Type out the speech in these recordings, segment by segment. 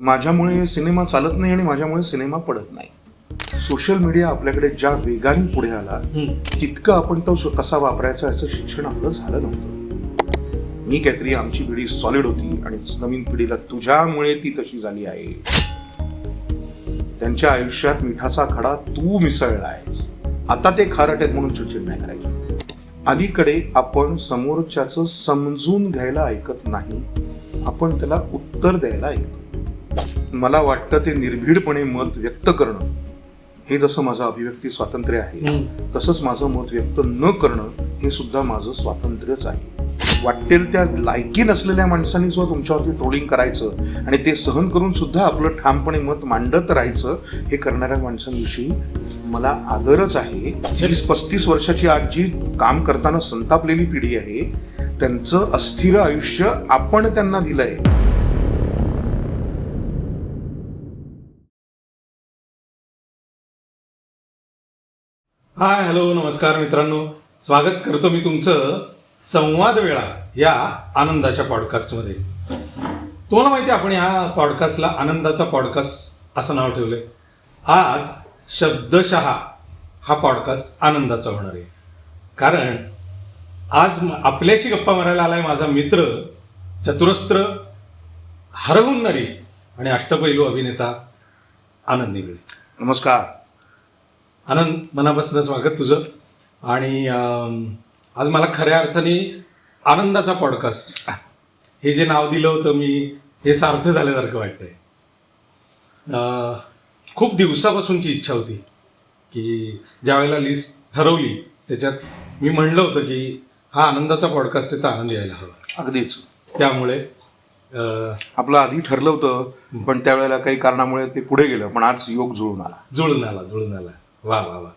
माझ्यामुळे सिनेमा चालत नाही आणि माझ्यामुळे सिनेमा पडत नाही. सोशल मीडिया आपल्याकडे ज्या वेगाने पुढे आला तितकं आपण तो कसा वापरायचा याचं शिक्षण आपलं झालं नव्हतं. मी काहीतरी आमची पिढी सॉलिड होती आणि नवीन पिढीला तुझ्यामुळे ती तशी झाली आहे. त्यांच्या आयुष्यात मिठाचा खडा तू मिसळलायस. आता ते खारट आहेत म्हणून चिडचिड नाही करायची. अलीकडे आपण समोरच्याचं समजून घ्यायला ऐकत नाही, आपण त्याला उत्तर द्यायला ऐकतो. मला वाटतं ते निर्भीडपणे मत व्यक्त करणं हे जसं माझं अभिव्यक्ती स्वातंत्र्य आहे तसंच माझं मत व्यक्त न करणं हे सुद्धा माझं स्वातंत्र्यच आहे. वाटेल त्या लायकी नसलेल्या माणसांनी सुद्धा तुमच्यावरती ट्रोलिंग करायचं आणि ते सहन करून सुद्धा आपलं ठामपणे मत मांडत राहायचं, हे करणाऱ्या माणसांविषयी मला आदरच आहे. 30-35 वर्षाची आज जी काम करताना संतापलेली पिढी आहे त्यांचं अस्थिर आयुष्य आपण त्यांना दिलंय. हाय, हॅलो, नमस्कार मित्रांनो. स्वागत करतो मी तुमचं संवाद वेळा या आनंदाच्या पॉडकास्टमध्ये. तुम्हाला माहिती आहे आपण ह्या पॉडकास्टला आनंदाचा पॉडकास्ट असं नाव ठेवलंय. आज शब्दशः हा पॉडकास्ट आनंदाचा होणार आहे, कारण आज आपल्याशी गप्पा मारायला आलाय माझा मित्र, चतुरस्त्र, हरवून नरी आणि अष्टपैलू अभिनेता आनंद निगळे. नमस्कार आनंद, मनापासून स्वागत तुझं. आणि आज मला खऱ्या अर्थाने आनंदाचा पॉडकास्ट हे जे नाव दिलं होतं मी, हे सार्थ झाल्यासारखं वाटतंय. खूप दिवसापासूनची इच्छा होती की ज्या वेळेला लिस्ट ठरवली त्याच्यात मी म्हणलं होतं की हा आनंदाचा पॉडकास्ट आहे तर आनंद यायला हवा. अगदीच. त्यामुळे आपलं आधी ठरलं होतं पण त्यावेळेला काही कारणामुळे ते पुढे गेलं, पण आज योग जुळून आला. वा वा वा.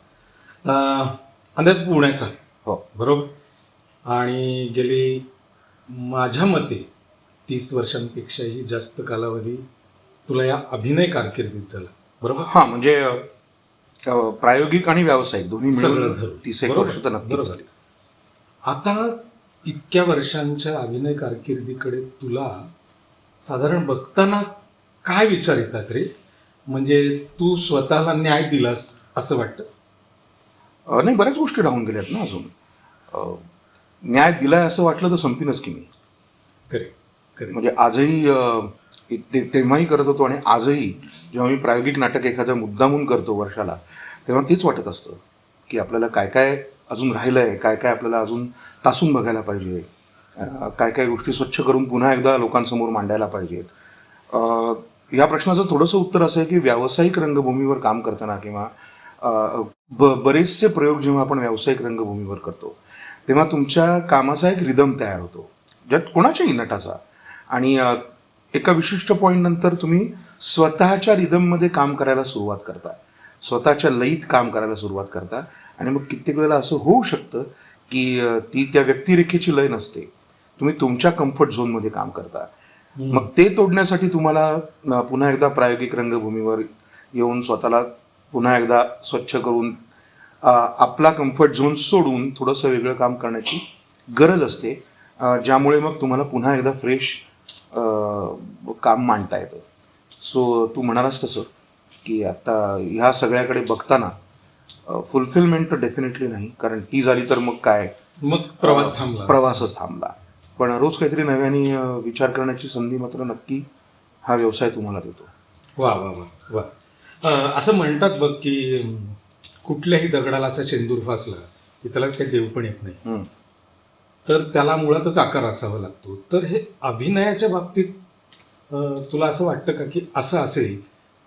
अंदाज पुण्याचा. हो, बरोबर. आणि गेली माझ्या मते 30 वर्षांपेक्षाही जास्त कालावधी तुला या अभिनय कारकिर्दीत झाला, बरोबर? हां, म्हणजे प्रायोगिक आणि व्यावसायिक दोन्ही मिळून 30 वर्ष तर नक्कीच झाली. आता इतक्या वर्षांच्या अभिनय कारकिर्दीकडे तुला साधारण बघताना काय विचार येतात रे? म्हणजे तू स्वतःला न्याय दिलास असं वाटतं? नाही, बऱ्याच गोष्टी राहून गेल्यात ना अजून. न्याय दिलाय असं वाटलं तर संपीनच की मी. खरे. म्हणजे आजही तेव्हाही करत होतो आणि आजही जेव्हा मी प्रायोगिक नाटक एखादं मुद्दामून करतो वर्षाला, तेव्हा तेच वाटत असतं की आपल्याला काय काय अजून राहिलं आहे, काय काय आपल्याला अजून तासून बघायला पाहिजे, काय काय गोष्टी स्वच्छ करून पुन्हा एकदा लोकांसमोर मांडायला पाहिजेत. या प्रश्नाचं थोडंसं उत्तर असं आहे की व्यावसायिक रंगभूमीवर काम करताना किंवा बरेचसे प्रयोग जेव्हा आपण व्यावसायिक रंगभूमीवर करतो तेव्हा तुमच्या कामाचा एक रिदम तयार होतो, ज्यात कोणाच्याही नटाचा. आणि एका विशिष्ट पॉईंटनंतर तुम्ही स्वतःच्या रिदममध्ये काम करायला सुरुवात करता, स्वतःच्या लयीत काम करायला सुरुवात करता. आणि मग कित्येक वेळेला असं होऊ शकतं की ती त्या व्यक्तिरेखेची लय नसते, तुम्ही तुमच्या कम्फर्ट झोनमध्ये काम करता. मग ते तोडण्यासाठी तुम्हाला पुन्हा एकदा प्रायोगिक रंगभूमीवर येऊन स्वतःला पुन्हा एकदा स्वच्छ करून आपला कम्फर्ट झोन सोडून थोडंसं वेगळं काम करण्याची गरज असते, ज्यामुळे मग तुम्हाला पुन्हा एकदा फ्रेश काम मांडता येतं. सो तू म्हणालास तसं की आता ह्या सगळ्याकडे बघताना फुलफिलमेंट तर डेफिनेटली नाही, कारण ती झाली तर मग काय, मग प्रवासच थांबला. पण रोज काहीतरी नव्याने विचार करण्याची संधी मात्र नक्की हा व्यवसाय तुम्हाला देतो. वा वा वा वा. असं म्हणतात बघ की कुठल्याही दगडाला असा शेंदूर फासला की त्याला काही देव पण येत नाही, तर त्याला मुळातच आकार असावा लागतो. तर हे अभिनयाच्या बाबतीत तुला असं वाटतं का की असं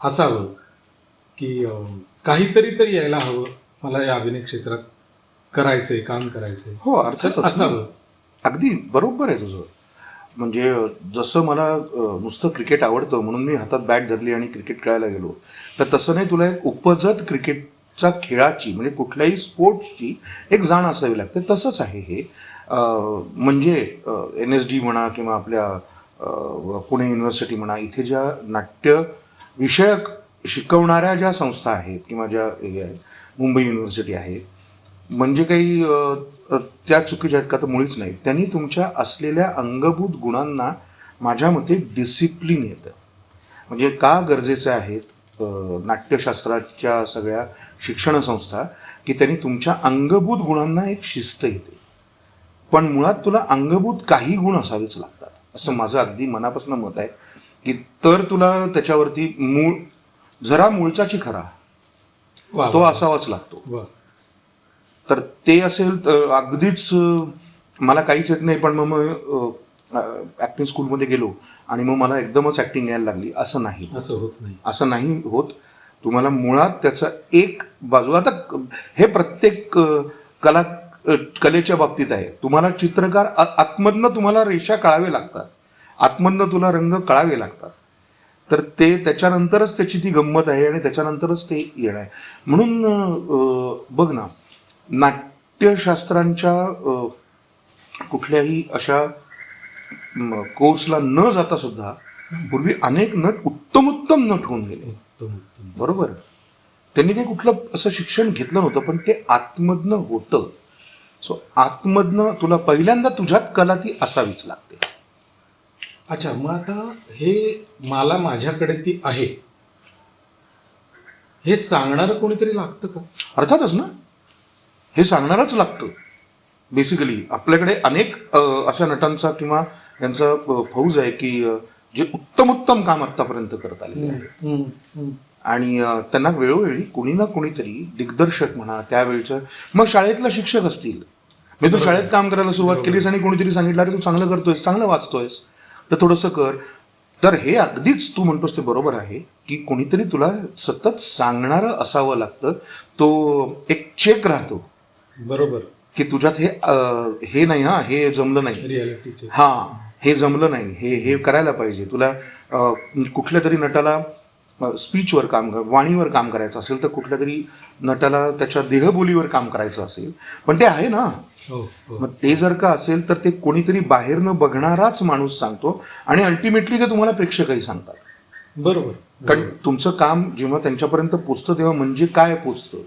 असावं की काहीतरी तरी यायला हवं, मला या अभिनय क्षेत्रात करायचंय, काम करायचंय? हो, अर्थात असावं. अगदी बरोबर आहे तुझं. म्हणजे जसं मला नुसतं क्रिकेट आवडतं म्हणून मी हातात बॅट धरली आणि क्रिकेट खेळायला गेलो, तर तसं नाही, तुला एक उपजत क्रिकेटचा खेळाची म्हणजे कुठल्याही स्पोर्ट्सची एक जाण असावी लागते. तसंच आहे हे. म्हणजे NSD म्हणा किंवा आपल्या पुणे युनिव्हर्सिटी म्हणा, इथे ज्या नाट्य विषयक शिकवणाऱ्या ज्या संस्था आहेत किंवा ज्या हे आहेत, मुंबई युनिव्हर्सिटी आहे, म्हणजे काही त्या चुकीच्या आहेत का? तर मुळीच नाही. त्यांनी तुमच्या असलेल्या अंगभूत गुणांना माझ्या मते डिसिप्लिन येतं. म्हणजे का गरजेचे आहेत नाट्यशास्त्राच्या सगळ्या शिक्षण संस्था, की त्यांनी तुमच्या अंगभूत गुणांना एक शिस्त येते. पण मुळात तुला अंगभूत काही गुण असावेच लागतात, असं माझं अगदी मनापासून मत आहे, की तर तुला त्याच्यावरती जरा मूळचाची खरा तो असावाच लागतो. तर ते असेल तर अगदीच मला काहीच येत नाही पण मग ॲक्टिंग स्कूलमध्ये गेलो आणि मग मला एकदमच ॲक्टिंग यायला लागली, असं नाही. असं नाही होत. तुम्हाला मुळात त्याचा एक बाजू, आता हे प्रत्येक कलेच्या बाबतीत आहे. तुम्हाला चित्रकार आतमधनं तुम्हाला रेषा कळावे लागतात, आतमधनं तुला रंग कळावे लागतात, तर ते त्याच्यानंतरच त्याची ती गंमत आहे आणि त्याच्यानंतरच ते येणं आहे. म्हणून बघ ना, नाट्यशास्त्रांच्या कुठल्याही अशा कोर्सला न जाता सुद्धा पूर्वी अनेक नट उत्तम नट होऊन गेले. बरोबर, त्यांनी काही कुठलं असं शिक्षण घेतलं नव्हतं, पण ते आतमधनं होतं. सो आतमधनं तुला पहिल्यांदा तुझ्यात कला ती असावीच लागते. अच्छा, मग आता हे मला माझ्याकडे ती आहे हे सांगणारं कोणीतरी लागतं का? अर्थातच ना, हे सांगणारच लागतं. बेसिकली आपल्याकडे अनेक अशा नटांचा किंवा यांचा फौज आहे की जे उत्तम काम आत्तापर्यंत करत आलेले आहे. आणि त्यांना वेळोवेळी कुणी ना कुणीतरी दिग्दर्शक म्हणा, त्यावेळचं मग शाळेतला शिक्षक असतील, मी तू शाळेत काम करायला सुरुवात केलीस आणि कोणीतरी सांगितलं अरे तू चांगलं करतोयस, चांगलं वाचतोयस, तर थोडंसं कर. तर हे अगदीच तू म्हणतोस ते बरोबर आहे की कोणीतरी तुला सतत सांगणारं असावं लागतं. तो एक चेक राहतो, बरोबर, की तुझ्यात हे नाही, हा हे जमलं नाही, रियालिटीचे हे जमलं नाही, हे करायला पाहिजे. तुला कुठल्या तरी नटाला स्पीचवर काम वाणीवर काम करायचं असेल, तर कुठल्या तरी नटाला त्याच्या देहबोलीवर काम करायचं असेल, पण ते आहे ना. मग ते जर का असेल तर ते कोणीतरी बाहेरनं बघणाराच माणूस सांगतो आणि अल्टिमेटली ते तुम्हाला प्रेक्षकही सांगतात. बरोबर, कारण तुमचं काम जेव्हा त्यांच्यापर्यंत पोचतं तेव्हा म्हणजे काय पोचतं,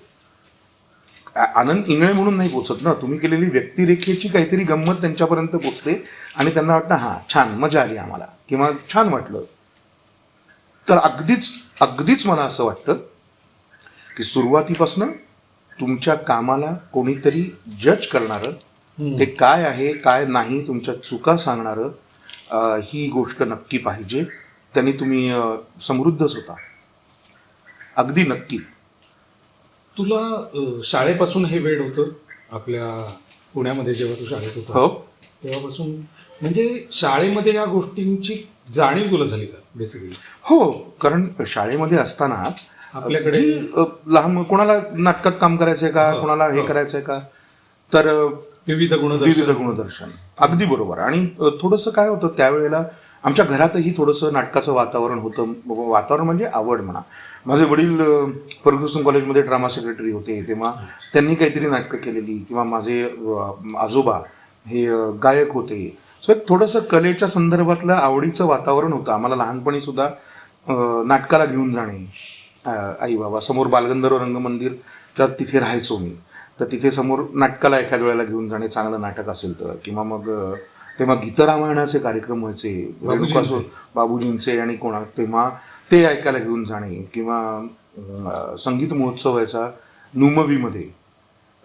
आनंद इंगळे म्हणून नाही पोचत ना, तुम्ही केलेली व्यक्तिरेखेची काहीतरी गंमत त्यांच्यापर्यंत पोचते आणि त्यांना वाटतं हां छान, मजा आली आम्हाला किंवा छान वाटलं. तर अगदीच मला असं वाटतं की सुरुवातीपासून तुमच्या कामाला कोणीतरी जज करणारं, ते काय आहे काय नाही, तुमच्या चुका सांगणारं, ही गोष्ट नक्की पाहिजे. त्यांनी तुम्ही समृद्धच होता, अगदी नक्की. तुला शाळेपासून हे वेड होतं आपल्या पुण्यामध्ये जेव्हा तू शाळेत होता? हो, तेव्हापासून म्हणजे शाळेमध्ये या गोष्टींची जाणीव तुला झाली का बेसिकली? हो, कारण शाळेमध्ये असतानाच आपल्याकडे लहान कोणाला नाटकात काम करायचंय का, कोणाला हे करायचंय का, तर विविध गुणदर्शन, अगदी बरोबर. आणि थोडंसं काय होतं त्यावेळेला आमच्या घरातही थोडंसं नाटकाचं वातावरण होतं. वातावरण म्हणजे आवड म्हणा. माझे वडील फर्ग्युसन कॉलेजमध्ये ड्रामा सेक्रेटरी होते, तेव्हा त्यांनी काहीतरी नाटकं केलेली, किंवा माझे आजोबा हे गायक होते. सो एक थोडंसं कलेच्या संदर्भातलं आवडीचं वातावरण होतं. आम्हाला लहानपणीसुद्धा नाटकाला घेऊन जाणे, आई बाबा समोर बालगंधर्व रंगमंदिरच्या तिथे राहायचो मी, तर तिथे समोर नाटकाला एखाद्या वेळेला घेऊन जाणे, चांगलं नाटक असेल तर. किंवा मग तेव्हा गीतरामायणाचे कार्यक्रम व्हायचे बाबूजींचे आणि कोणा, तेव्हा ते ऐकायला घेऊन जाणे. किंवा संगीत महोत्सव व्हायचा नुमवीमध्ये,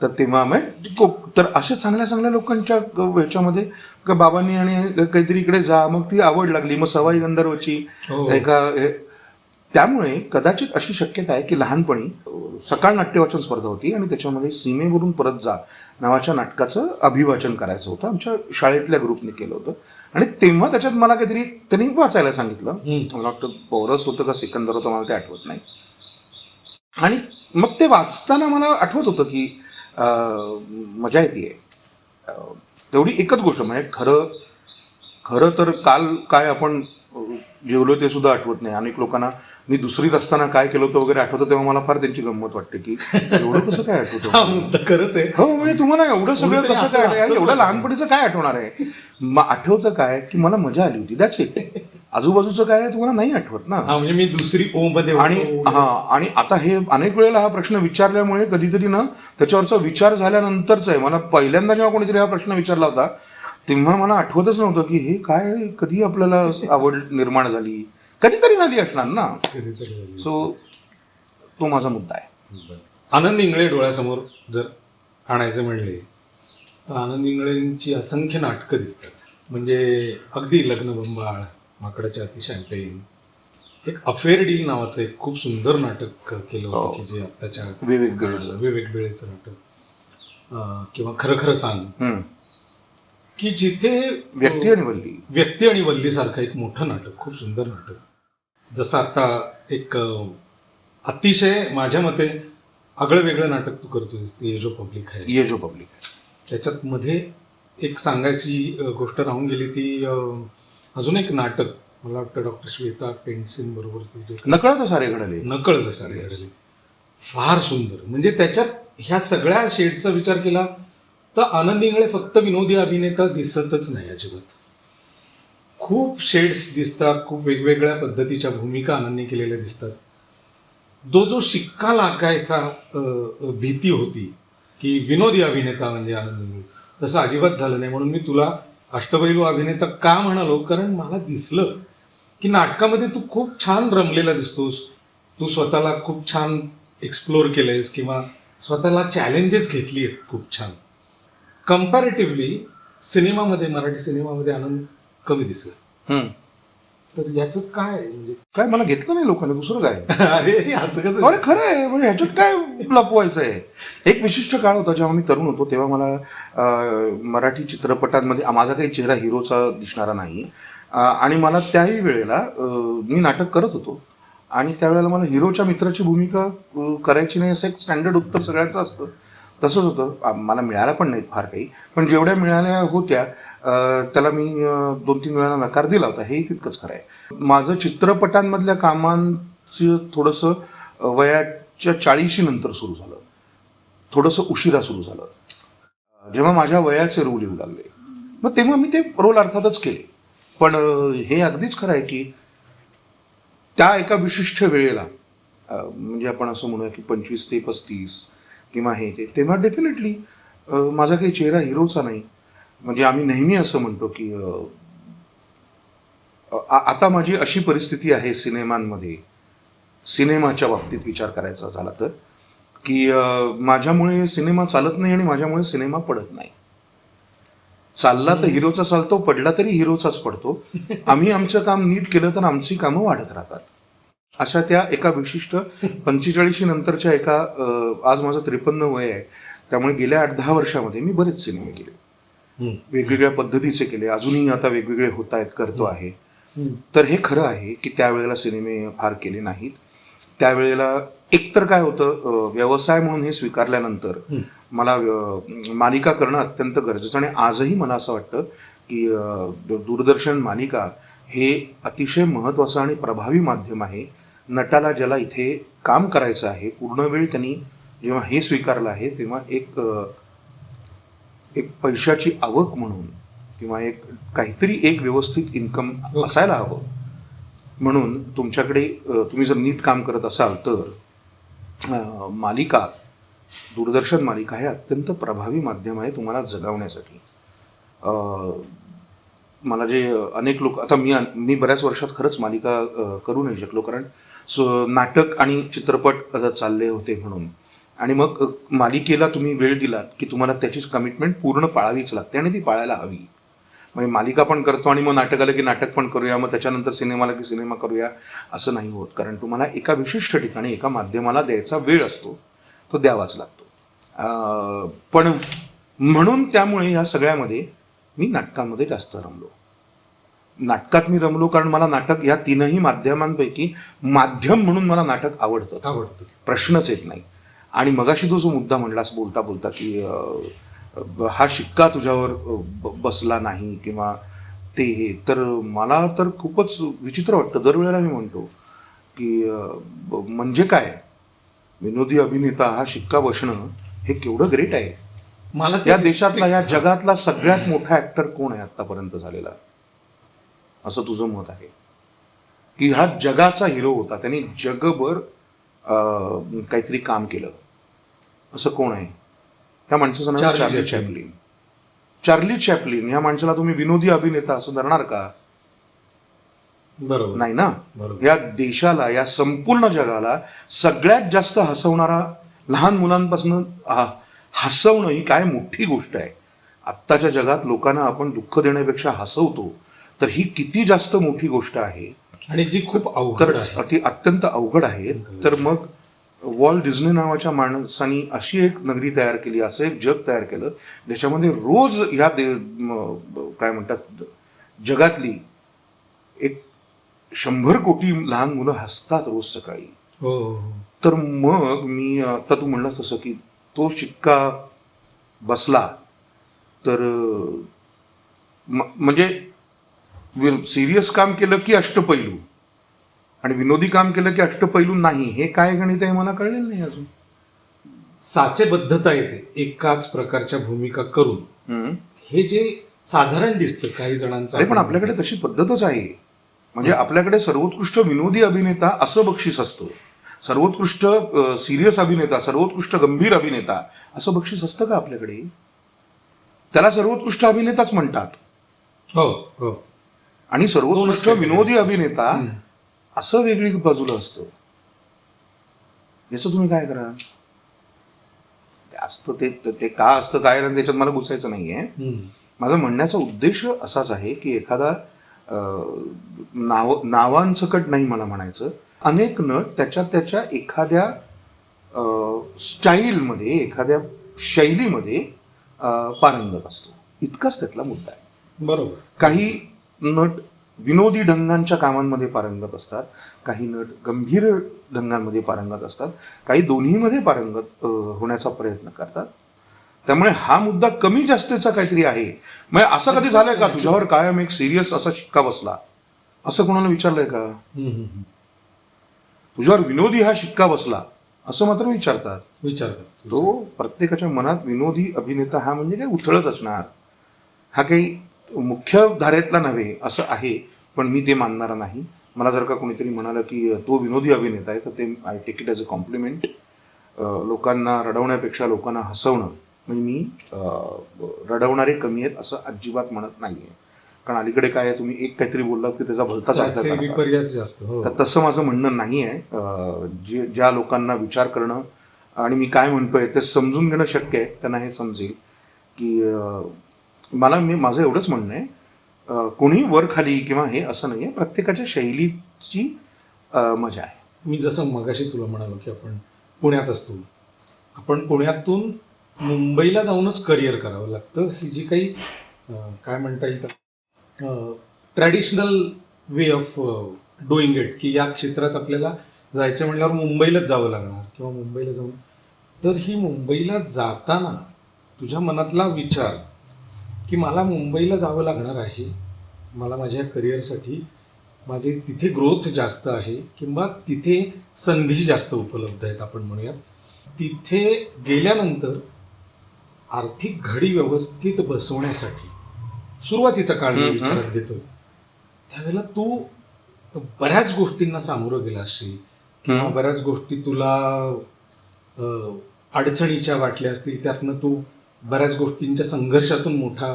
तर तेव्हा मग तर अशा चांगल्या लोकांच्या ह्याच्यामध्ये बाबांनी आणि काहीतरी इकडे जा, मग ती आवड लागली. मग सवाई गंधर्वची त्यामुळे कदाचित अशी शक्यता आहे की लहानपणी सकाळ नाट्यवाचन स्पर्धा होती आणि त्याच्यामध्ये सीमेवरून परत जा नावाच्या नाटकाचं अभिवाचन करायचं होतं. आमच्या शाळेतल्या ग्रुपने केलं होतं आणि तेव्हा त्याच्यात मला काहीतरी त्यांनी वाचायला सांगितलं. मला वाटतं पौरस होतं का सिकंदर होतं, मला ते आठवत नाही. आणि मग ते वाचताना मला आठवत होतं की मजा येते. तेवढी एकच गोष्ट म्हणजे खरं तर काल काय आपण जेवलो ते सुद्धा आठवत नाही. अनेक लोकांना मी दुसरीत असताना काय केलं होतं वगैरे आठवतं, तेव्हा मला फार त्यांची गंमत वाटते की एवढं कसं काय आठवतं. खरंच आहे. हो, म्हणजे तुम्हाला एवढं सगळं कसं काय, एवढं लहानपणीचं काय आठवणार आहे. आठवतं काय की मला मजा आली होती, दॅट्स इट. आजूबाजूचं काय तुम्हाला नाही आठवत ना. म्हणजे मी दुसरी ओमध्ये आणि आता हे अनेक वेळेला हा प्रश्न विचारल्यामुळे कधीतरी ना त्याच्यावरचा विचार झाल्यानंतरच आहे. मला पहिल्यांदा जेव्हा कोणीतरी हा प्रश्न विचारला होता तेव्हा मला आठवतच नव्हतं की हे काय, कधी आपल्याला आवड निर्माण झाली, कधीतरी झाली असणार ना. कधीतरी. सो तो माझा मुद्दा आहे. आनंद इंगळे डोळ्यासमोर जर आणायचे म्हणले तर आनंद इंगळेंची असंख्य नाटकं दिसतात. म्हणजे अगदी लग्नबंबाळ, माकडाच्या हाती शॅम्पेन, एक अफेअर डील नावाचं एक खूप सुंदर नाटक केलं होतं की जे आत्ताच्या विवेक बेळेचं. विवेक बेळेचं नाटक, किंवा खरं खरं सांग, की जिथे व्यक्ती आणि वल्ली सारखं एक मोठं नाटक, खूप सुंदर नाटक. जसं आता एक अतिशय माझ्या मते आगळं वेगळं नाटक तू करतोयस ते ये जो पब्लिक आहे. त्याच्यात मध्ये एक सांगायची गोष्ट राहून गेली ती, अजून एक नाटक मला वाटतं डॉक्टर श्वेता पेंडसेन बरोबर तुझे नकळत सारे घडले. फार सुंदर. म्हणजे त्याच्यात ह्या सगळ्या शेड्सचा विचार केला तर आनंद इंगळे फक्त विनोदी अभिनेता दिसतच नाही अजिबात. खूप शेड्स दिसतात, खूप वेगवेगळ्या पद्धतीच्या भूमिका आनंदने केलेल्या दिसतात. जो शिक्का लागायचा भीती होती की विनोदी अभिनेता म्हणजे आनंद इंगळे, तसं अजिबात झालं नाही. म्हणून मी तुला अष्टपैलू अभिनेता का म्हणालो, कारण मला दिसलं की नाटकामध्ये तू खूप छान रमलेला दिसतोस, तू स्वतःला खूप छान एक्सप्लोर केलंयस किंवा स्वतःला चॅलेंजेस घेतली आहेत खूप छान. कम्पॅरेटिव्हली सिनेमामध्ये, मराठी सिनेमामध्ये आनंद कमी दिसला. तर याचं काय म्हणजे काय मला घेतलं नाही लोकांनी, दुसरं काय. अरे असं कसं? अरे खरं आहे, म्हणजे ह्याच्यात काय लपवायचं आहे. एक विशिष्ट काळ होता जेव्हा मी तरुण होतो, तेव्हा मला मराठी चित्रपटांमध्ये माझा काही चेहरा हिरोचा दिसणारा नाही. आणि मला त्याही वेळेला मी नाटक करत होतो आणि त्यावेळेला मला हिरोच्या मित्राची भूमिका करायची नाही असं एक स्टँडर्ड उत्तर सगळ्यांचं असतं. तसंच होतं. मला मिळाल्या पण नाहीत फार काही, पण जेवढ्या मिळाल्या होत्या त्याला मी 2-3 वेळा नकार दिला होता, हेही तितकंच खरं आहे. माझं चित्रपटांमधल्या कामांचं थोडंसं वयाच्या 40 नंतर सुरू झालं, थोडंसं उशिरा सुरू झालं, जेव्हा माझ्या वयाचे रोल येऊ लागले. मग तेव्हा मी ते रोल अर्थातच केले. पण हे अगदीच खरं आहे की त्या एका विशिष्ट वेळेला, म्हणजे आपण असं म्हणूया की 25 ते 35 किंवा हे ते, तेव्हा डेफिनेटली माझा काही चेहरा हिरोचा नाही. म्हणजे आम्ही नेहमी असं म्हणतो की आता माझी अशी परिस्थिती आहे सिनेमांमध्ये, सिनेमाच्या बाबतीत विचार करायचा झाला तर, की माझ्यामुळे सिनेमा चालत नाही आणि माझ्यामुळे सिनेमा पडत नाही. चालला तर हिरोचा चालतो, पडला तरी हिरोचाच पडतो. आम्ही आमचं काम नीट केलं तर आमची कामं वाढत राहतात. अशा त्या एका विशिष्ट 45 नंतरच्या एका, आज माझं 53 वय आहे, त्यामुळे गेल्या 8-10 वर्षामध्ये मी बरेच सिनेमे केले, वेगवेगळ्या पद्धतीचे केले, अजूनही आता वेगवेगळे होत आहेत, करतो आहे. तर हे खरं आहे की त्यावेळेला सिनेमे फार केले नाहीत. त्यावेळेला एकतर काय होतं, व्यवसाय म्हणून हे स्वीकारल्यानंतर मला मालिका करणं अत्यंत गरजेचं. आणि आजही मला असं वाटतं की दूरदर्शन मालिका हे अतिशय महत्त्वाचं आणि प्रभावी माध्यम आहे. नटाला ज्याला इथे काम करायचं आहे पूर्ण वेळ, त्यांनी जेव्हा हे स्वीकारलं आहे तेव्हा एक पैशाची आवक म्हणून किंवा काहीतरी एक व्यवस्थित इन्कम असायला हवं. म्हणून तुमच्याकडे तुम्ही जर नीट काम करत असाल तर मालिका, दूरदर्शन मालिका हे अत्यंत प्रभावी माध्यम आहे तुम्हाला जगवण्यासाठी. मला जे अनेक लोक, आता मी बऱ्याच वर्षात खरंच मालिका करू नाही शकलो, कारण नाटक आणि चित्रपट चालले होते म्हणून. आणि मग मालिकेला तुम्ही वेळ दिलात की तुम्हाला त्याची कमिटमेंट पूर्ण पाळावीच लागते आणि ती पाळायला हवी. म्हणजे मालिका पण करतो आणि मग नाटक आलं की नाटक पण करूया, मग त्याच्यानंतर सिनेमाला की सिनेमा करूया, असं नाही होत. कारण तुम्हाला एका विशिष्ट ठिकाणी एका माध्यमाला द्यायचा वेळ असतो, तो द्यावाच लागतो. पण म्हणून त्यामुळे ह्या सगळ्यामध्ये मी नाटकांमध्ये जास्त रमलो. नाटकात मी रमलो कारण मला नाटक या तीनही माध्यमांपैकी माध्यम म्हणून मला नाटक आवडतं, प्रश्नच येत नाही. आणि मगाशी तो जो मुद्दा म्हणलास बोलता बोलता की हा शिक्का तुझ्यावर बसला नाही किंवा ते हे, तर मला तर खूपच विचित्र वाटतं. दरवेळेला मी म्हणतो की म्हणजे काय, विनोदी अभिनेता हा शिक्का बसणं हे केवढं ग्रेट आहे. मला या देशातला, या जगातला सगळ्यात मोठा ॲक्टर कोण आहे आत्तापर्यंत झालेला, असं तुझं मत आहे? की हा जगाचा हिरो होता, त्यांनी जगभर काहीतरी काम केलं, असं कोण आहे? ह्या माणसाचं नाव चार्ली चॅपलिन. चार्ली चॅपलिन ह्या माणसाला तुम्ही विनोदी अभिनेता असं धरणार का? बरोबर. नाही ना. बरोबर. या देशाला, या संपूर्ण जगाला सगळ्यात जास्त हसवणारा, लहान मुलांपासून हसवणं ही काय मोठी गोष्ट आहे. आत्ताच्या जगात लोकांना आपण दुःख देण्यापेक्षा हसवतो, तर ही किती जास्त मोठी गोष्ट आहे. आणि जी खूप तर अवघड आहे. ती अत्यंत अवघड आहे. तर मग वॉल्ट डिझनी नावाच्या माणसाने अशी एक नगरी तयार केली, असं एक जग तयार केलं ज्याच्यामध्ये रोज ह्या काय म्हणतात, जगातली एक 100 कोटी लहान मुलं हसतात रोज सकाळी. हो. तर मग मी आता तू म्हणलास तसं की तो शिक्का बसला तर म्हणजे सिरियस काम केलं की अष्टपैलू आणि विनोदी काम केलं की अष्टपैलू नाही. हे काय गणित आहे मला कळलेलं नाही अजून. साचेबद्धता येते एकाच प्रकारच्या भूमिका करून. हे जे साधारण दिसतं काही जणांचं. अरे पण आपल्याकडे तशी पद्धतच आहे. म्हणजे आपल्याकडे सर्वोत्कृष्ट विनोदी अभिनेता असं बक्षीस असतं, सर्वोत्कृष्ट सिरियस अभिनेता, सर्वोत्कृष्ट गंभीर अभिनेता असं बक्षीस असतं का आपल्याकडे? त्याला सर्वोत्कृष्ट अभिनेताच म्हणतात. हो हो. आणि सर्वोत्कृष्ट विनोदी अभिनेता असं वेगळी बाजूला असतं. याचं तुम्ही काय करा? असतं ते का असतं काय ना त्याच्यात मला घुसायचं नाहीये. माझा म्हणण्याचा उद्देश असाच आहे की एखादा नावांसकट नाही मला म्हणायचं, अनेक नट त्याच्या एखाद्या स्टाईलमध्ये, एखाद्या शैलीमध्ये पारंगत असतो, इतकाच त्यातला मुद्दा आहे. बरोबर. काही नट विनोदी ढंगांच्या कामांमध्ये पारंगत असतात, काही नट गंभीर ढंगांमध्ये पारंगत असतात, काही दोन्हीमध्ये पारंगत होण्याचा प्रयत्न करतात. त्यामुळे हा मुद्दा कमी जास्तीचा काहीतरी आहे. म्हणजे असं कधी झालंय का तुझ्यावर कायम एक सिरियस असा शिक्का बसला, असं कोणाला विचारलंय का? तुझ्यावर विनोदी हा शिक्का बसला असं मात्र विचारतात. तो प्रत्येकाच्या मनात विनोदी अभिनेता हा म्हणजे काही उथळत असणार, हा काही मुख्य धारेतला नव्हे असं आहे. पण मी ते मानणारा नाही. मला जर का कोणीतरी म्हणालं की तो विनोदी अभिनेता आहे तर ते I take it as a compliment. लोकांना रडवण्यापेक्षा लोकांना हसवणं, म्हणजे मी रडवणारे कमी आहेत असं अजिबात म्हणत नाही आहे. कारण अलीकडे काय आहे, तुम्ही एक काहीतरी बोललात की त्याचा भलताच अर्थ करता. तर तसं माझं म्हणणं नाही आहे. ज्या लोकांना विचार करणं आणि मी काय म्हणतोय ते समजून घेणं शक्य आहे, त्यांना हे समजेल की माझं एवढंच म्हणणं आहे, कोणी वर खाली किंवा हे असं नाही आहे. प्रत्येकाच्या शैलीची मजा आहे. मी जसं मगाशी तुला म्हणालो की आपण पुण्यात असतो, आपण पुण्यातून मुंबईला जाऊनच करिअर करावं लागतं. ही जी काही काय म्हणता येईल traditional way of doing it, की या क्षेत्रात आपल्याला जायचं म्हटल्यावर मुंबईलाच जावं लागणार किंवा मुंबईला जाऊन. तर ही मुंबईला जाताना तुझ्या मनातला विचार की मला मुंबईला जावं लागणार आहे, मला माझ्या करिअरसाठी, माझे तिथे ग्रोथ जास्त आहे किंवा तिथे संधी जास्त उपलब्ध आहेत आपण म्हणूयात, तिथे गेल्यानंतर आर्थिक घडी व्यवस्थित बसवण्यासाठी सुरुवातीचा काळ मी विचारात घेतोय, त्यावेळेला तू बऱ्याच गोष्टींना सामोरं गेला असशील किंवा बऱ्याच गोष्टी तुला अडचणीच्या वाटल्या असतील, त्यातनं तू बऱ्याच गोष्टींच्या संघर्षातून मोठा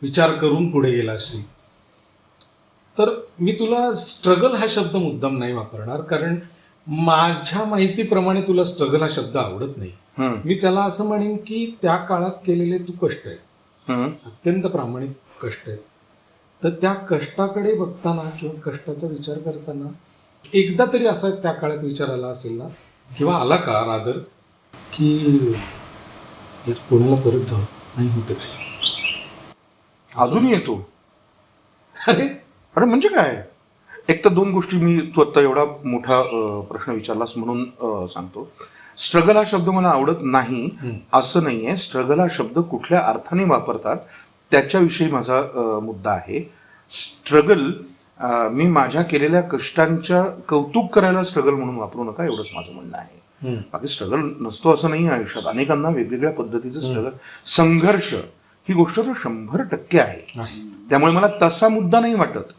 विचार करून पुढे गेला असशील. तर मी तुला स्ट्रगल हा शब्द मुद्दाम नाही वापरणार, कारण माझ्या माहितीप्रमाणे तुला स्ट्रगल हा शब्द आवडत नाही. मी त्याला असं म्हणेन की त्या काळात केलेले तू कष्ट आहेत, अत्यंत प्रामाणिक कष्ट आहेत. तर त्या कष्टाकडे बघताना किंवा कष्टाचा विचार करताना एकदा तरी असा त्या काळात विचार आला असेल ना, किंवा आला का रादर, की यार पुण्याला परत जाऊ, नाही होतं काही. अजूनही येतो. अरे म्हणजे काय, एक तर दोन गोष्टी मी तू आत्ता एवढा मोठा प्रश्न विचारलास म्हणून सांगतो. स्ट्रगल हा शब्द मला आवडत नाही असं नाही आहे. स्ट्रगल हा शब्द कुठल्या अर्थाने वापरतात त्याच्याविषयी माझा मुद्दा आहे. स्ट्रगल मी माझ्या केलेल्या कष्टांच्या कौतुक करायला स्ट्रगल म्हणून वापरू नका, एवढंच माझं म्हणणं आहे. बाकी स्ट्रगल नसतो असं नाही आयुष्यात. अनेकांना वेगवेगळ्या पद्धतीचं स्ट्रगल, संघर्ष ही गोष्ट तर 100% आहे. त्यामुळे मला तसा मुद्दा नाही वाटत.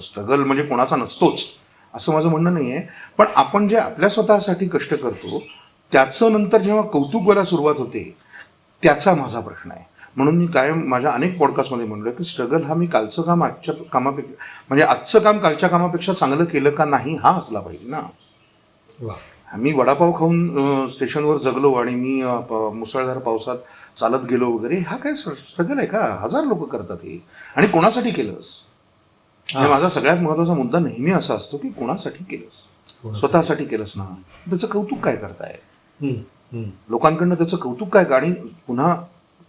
स्ट्रगल म्हणजे कोणाचा नसतोच असं माझं म्हणणं नाही आहे. पण आपण जे आपल्या स्वतःसाठी कष्ट करतो त्याचं नंतर जेव्हा कौतुक व्हायला सुरुवात होते त्याचा माझा प्रश्न आहे. म्हणून मी कायम माझ्या अनेक पॉडकास्टमध्ये म्हणलो की स्ट्रगल हा मी कालचं काम आजच्या कामापेक्षा म्हणजे आजचं काम कालच्या कामापेक्षा चांगलं केलं का नाही हा असला पाहिजे ना. वा. मी वडापाव खाऊन स्टेशनवर जगलो आणि मी मुसळधार पावसात चालत गेलो वगैरे हा काय स्ट्रगल आहे का? 1000 लोक करतात हे. आणि कोणासाठी केलंस? हे माझा सगळ्यात महत्त्वाचा मुद्दा नेहमी असा असतो की कोणासाठी केलंस? स्वतःसाठी केलंस ना, त्याचं कौतुक काय करताय? लोकांकडनं त्याचं कौतुक काय? आणि पुन्हा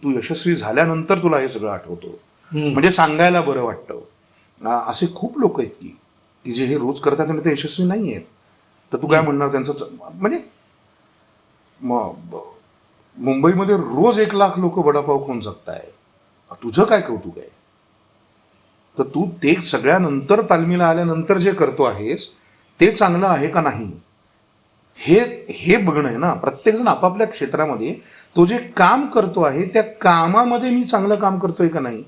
तू यशस्वी झाल्यानंतर तुला हे सगळं आठवतं, म्हणजे सांगायला बरं वाटतं. असे खूप लोक आहेत की जे हे रोज करतात आणि ते यशस्वी नाही आहेत. तर तू काय म्हणणार त्यांचं? म्हणजे मुंबईमध्ये रोज 1 लाख लोक वडापाव खाऊन जगताय, तुझं काय कौतुक आहे? तर तू ते सगळ्यानंतर तालमीला आल्यानंतर जे करतो आहेस ते चांगलं आहे का नाही हे बघणं आहे ना. प्रत्येकजण आपापल्या क्षेत्रामध्ये तो जे काम करतो आहे त्या कामामध्ये मी चांगलं काम करतोय का नाही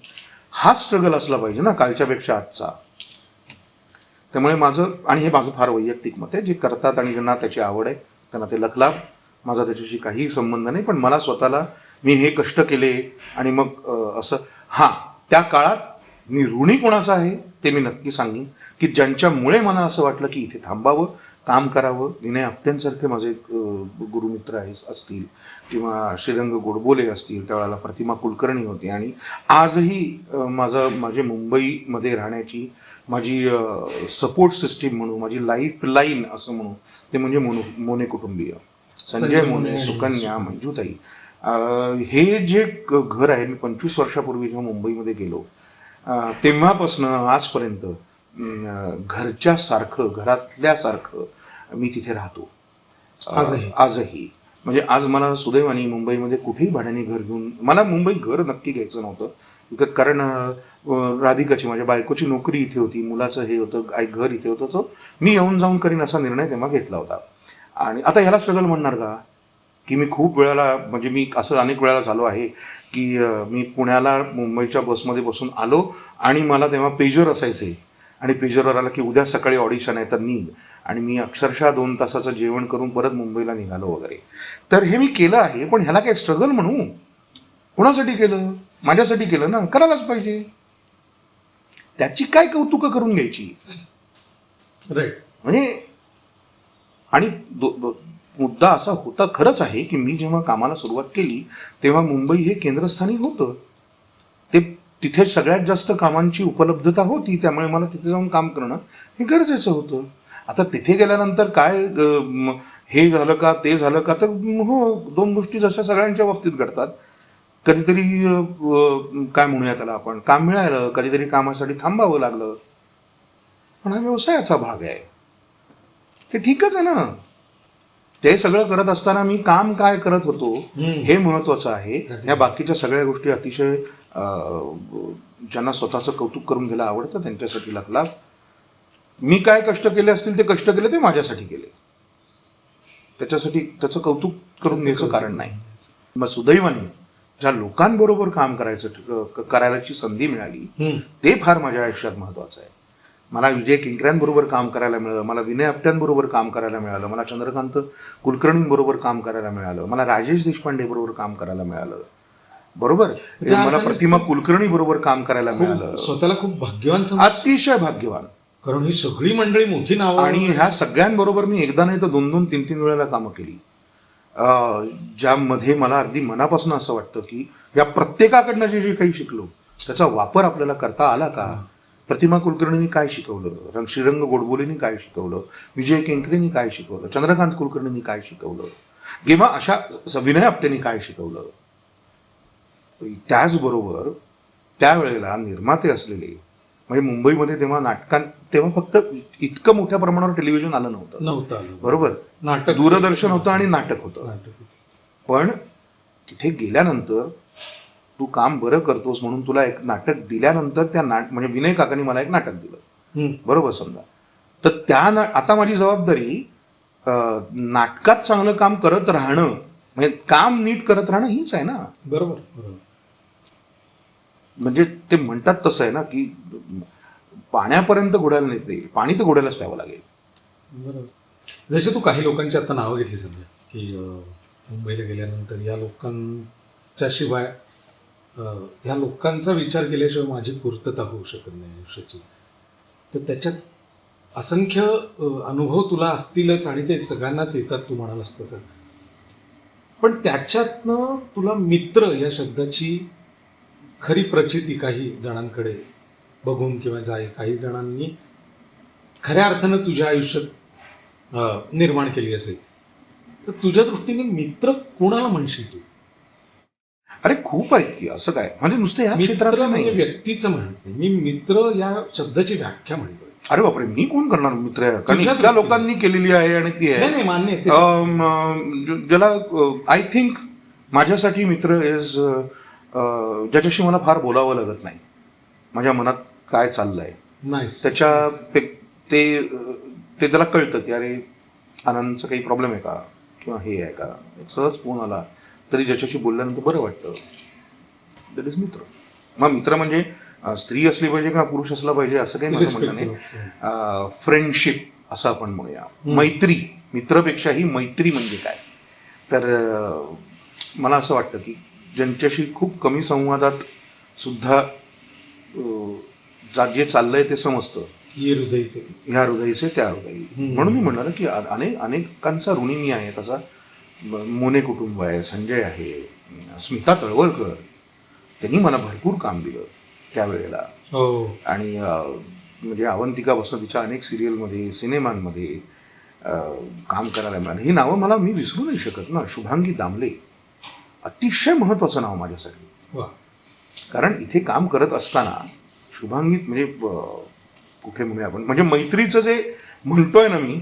हा स्ट्रगल असला पाहिजे ना कालच्यापेक्षा आजचा. त्यामुळे माझं, आणि हे माझं फार वैयक्तिक मत आहे, जे करतात आणि ज्यांना त्याची आवड आहे त्यांना ते लखलाभ, माझा त्याच्याशी काहीही संबंध नाही. पण मला स्वतःला मी हे कष्ट केले आणि मग असं त्या काळात मी ऋणी कोणाचं आहे ते मी नक्की सांगेन की ज्यांच्यामुळे मला असं वाटलं की इथे थांबावं, काम करावं. विनय आपट्यांसारखे माझे गुरुमित्र असतील किंवा श्रीरंग गोडबोले असतील, त्यावेळेला प्रतिमा कुलकर्णी होती. आणि आजही माझे मुंबईमध्ये राहण्याची माझी सपोर्ट सिस्टीम म्हणू, माझी लाईफ लाईन असं म्हणू, ते म्हणजे मोने कुटुंबीय, संजय मोने, सुकन्या, मंजूताई. हे जे घर आहे, मी 25 वर्षापूर्वी जेव्हा मुंबईमध्ये गेलो तेव्हापासनं आजपर्यंत घरातल्यासारखं मी तिथे राहतो आजही. म्हणजे आज मला सुदैवाने मुंबईमध्ये कुठेही भाड्याने घर घेऊन, मला मुंबईत घर नक्की घ्यायचं नव्हतं कारण राधिकाची, माझ्या बायकोची नोकरी इथे होती, मुलाचं हे होतं, घर इथे होतं, तो मी येऊन जाऊन करीन असा निर्णय तेव्हा घेतला होता. आणि आता ह्याला स्ट्रगल म्हणणार का? की मी खूप वेळेला, म्हणजे मी असं अनेक वेळेला झालो आहे की मी पुण्याला मुंबईच्या बसमध्ये बसून आलो आणि मला तेव्हा पेजर असायचे आणि पेजरवर आला की उद्या सकाळी ऑडिशन आहे तर निघ, आणि मी अक्षरशः 2 तासाचं जेवण करून परत मुंबईला निघालो वगैरे. तर हे मी केलं आहे, पण ह्याला काय स्ट्रगल म्हणू? कोणासाठी केलं? माझ्यासाठी केलं ना, करायलाच पाहिजे. त्याची काय कौतुकं करून घ्यायची? राईट. म्हणजे आणि मुद्दा असा होता, खरंच आहे की मी जेव्हा कामाला सुरुवात केली तेव्हा मुंबई हे केंद्रस्थानी होतं. तिथे सगळ्यात जास्त कामांची उपलब्धता होती, त्यामुळे मला तिथे जाऊन काम करणं हे गरजेचं होतं. आता तिथे गेल्यानंतर काय हे झालं का ते झालं का, तर 2 गोष्टी जशा सगळ्यांच्या बाबतीत घडतात. कधीतरी काय म्हणूया त्याला आपण, काम मिळालं, कधीतरी कामासाठी थांबावं लागलं, पण हा व्यवसायाचा भाग आहे, ते ठीकच आहे ना. ते सगळं करत असताना मी काम काय करत होतो हे महत्त्वाचं आहे. ह्या बाकीच्या सगळ्या गोष्टी अतिशय ज्यांना स्वतःचं कौतुक करून घ्यायला आवडतं त्यांच्यासाठी लखलाभ. मी काय कष्ट केले असतील ते कष्ट केले, ते माझ्यासाठी केले, त्याच्यासाठी त्याचं कौतुक करून घ्यायचं कारण नाही. मग सुदैवाने ज्या लोकांबरोबर काम करायची संधी मिळाली ते फार माझ्या आयुष्यात महत्त्वाचं आहे. मला विजय किंकऱ्यांबरोबर काम करायला मिळालं, मला विनय आपट्यांबरोबर काम करायला मिळालं, मला चंद्रकांत कुलकर्णींबरोबर काम करायला मिळालं, मला राजेश देशपांडे बरोबर काम करायला मिळालं, बरोबर, मला प्रतिमा कुलकर्णी बरोबर काम करायला मिळालं. स्वतःला खूप भाग्यवान, अतिशय भाग्यवान. कारण ही सगळी मंडळी मोठी नावं, आणि ह्या सगळ्यांबरोबर मी एकदा नाही तर 2-2, 3-3 वेळेला कामं केली, ज्यामध्ये मला अगदी मनापासून असं वाटतं की या प्रत्येकाकडनं जे काही शिकलो त्याचा वापर आपल्याला करता आला का? प्रतिमा कुलकर्णींनी काय शिकवलं, श्रीरंग गोडबोलेंनी काय शिकवलं, विजय केंकरेंनी काय शिकवलं, चंद्रकांत कुलकर्णींनी काय शिकवलं, किंवा अशा विनय आपटेंनी काय शिकवलं. त्याचबरोबर त्यावेळेला निर्माते असलेले, म्हणजे मुंबईमध्ये तेव्हा फक्त इतकं मोठ्या प्रमाणावर टेलिव्हिजन आलं नव्हतं, बरोबर, नाटक, दूरदर्शन होतं आणि नाटक होतं. पण तिथे गेल्यानंतर तू काम बरं करतोस म्हणून तुला एक नाटक दिल्यानंतर म्हणजे विनय काकांनी मला एक नाटक दिलं, बरोबर समजा, तर आता माझी जबाबदारी नाटकात चांगलं काम करत राहणं, म्हणजे काम नीट करत राहणं हीच आहे ना. बरोबर बरोबर. म्हणजे ते म्हणतात तसं आहे ना की पाण्यापर्यंत घोड्याला नेते, पाणी तर घोड्यालाच प्यावं लागेल. बरोबर. जसे तू काही लोकांची आता नावं घेतली समजा की मुंबईला गेल्यानंतर या लोकांच्या शिवाय ह्या लोकांचा विचार केल्याशिवाय माझी पूर्तता होऊ शकत नाही आयुष्याची. तर त्याच्यात असंख्य अनुभव तुला असतीलच आणि ते सगळ्यांनाच येतात, तू म्हणालास तसं. पण त्याच्यातनं तुला मित्र या शब्दाची खरी प्रचिती काही जणांकडे बघून किंवा काही जणांनी खऱ्या अर्थानं तुझ्या आयुष्यात निर्माण केली असेल, तर तुझ्या दृष्टीने मित्र कोणाला म्हणशील तू? अरे खूप आहेत की, असं काय म्हणजे नुसतं ह्या मित्र क्षेत्रात म्हणजे नाही. व्यक्तीचं म्हणत नाही मी, मित्र या शब्दाची व्याख्या म्हणतोय. अरे बापरे, मी कोण करणार मित्र आहे? कारण तुझ्या इतक्या दृष्टीने. लोकांनी केलेली आहे आणि ती नाही आहे. नाही, मान्य आहे ते. ज्याला आय थिंक माझ्यासाठी मित्र इज ज्याच्याशी मला फार बोलावं लागत नाही. माझ्या मनात काय चाललंय Nice. त्याच्या ते त्याला कळतं की अरे आनंदचा काही प्रॉब्लेम आहे का किंवा हे आहे का. एक सहज फोन आला तरी ज्याच्याशी बोलल्यानंतर बरं वाटतं, दॅट इज मित्र. मग मित्र म्हणजे स्त्री असली पाहिजे किंवा पुरुष असला पाहिजे असं काही माझं म्हणणं नाही. फ्रेंडशिप असं आपण म्हणूया, मैत्री. मित्रपेक्षाही मैत्री म्हणजे काय, तर मला असं वाटतं की ज्यांच्याशी खूप कमी संवादात सुद्धा जे चाललंय ते समजतं, ये हृदयचे. ह्या हृदयचे त्या हृदयी. म्हणून मी म्हणणार की अनेकांचा ऋणी मी आहे. तसा मोने कुटुंब आहे, संजय आहे, स्मिता तळवळकर, त्यांनी मला भरपूर काम दिलं त्यावेळेला. हो. आणि म्हणजे अवंतिका बसव तिच्या अनेक सिरियलमध्ये, सिनेमांमध्ये काम करायला मिळालं. ही नावं मी विसरू नाही शकत ना. शुभांगी दामले अतिशय महत्त्वाचं नाव माझ्यासाठी. वा. कारण इथे काम करत असताना शुभांगी म्हणजे कुठे म्हणूया आपण, म्हणजे मैत्रीचं जे म्हणतोय ना मी,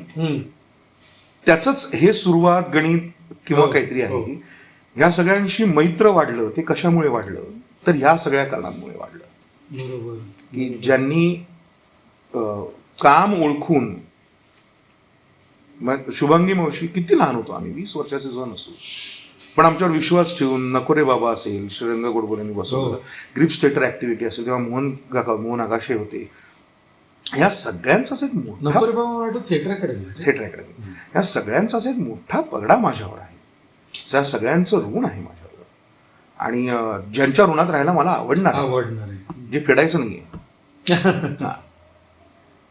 त्याचंच हे सुरुवात गणित किंवा काहीतरी आहे. ह्या सगळ्यांशी मैत्र वाढलं ते कशामुळे वाढलं, तर ह्या सगळ्या कारणांमुळे वाढलं. बरोबर. की ज्यांनी काम ओळखून, मग शुभांगी मावशी, किती लहान होतो आम्ही, 20 वर्षाचे जण असू, पण आमच्यावर विश्वास ठेवून नको रे बाबा असेल, श्रीरंग गोडबोलेंनी बसवलं, ग्रिप्स थिएटर ॲक्टिव्हिटी असेल, तेव्हा मोहन आगाशे होते. ह्या सगळ्यांचाच एक मोठा थिएटर अकॅडमी, ह्या सगळ्यांचाच एक मोठा पगडा माझ्यावर आहे. त्या सगळ्यांचं ऋण आहे माझ्यावर. आणि ज्यांच्या ऋणात राहायला मला आवडणार आहे, जे फेडायचं नाही आहे.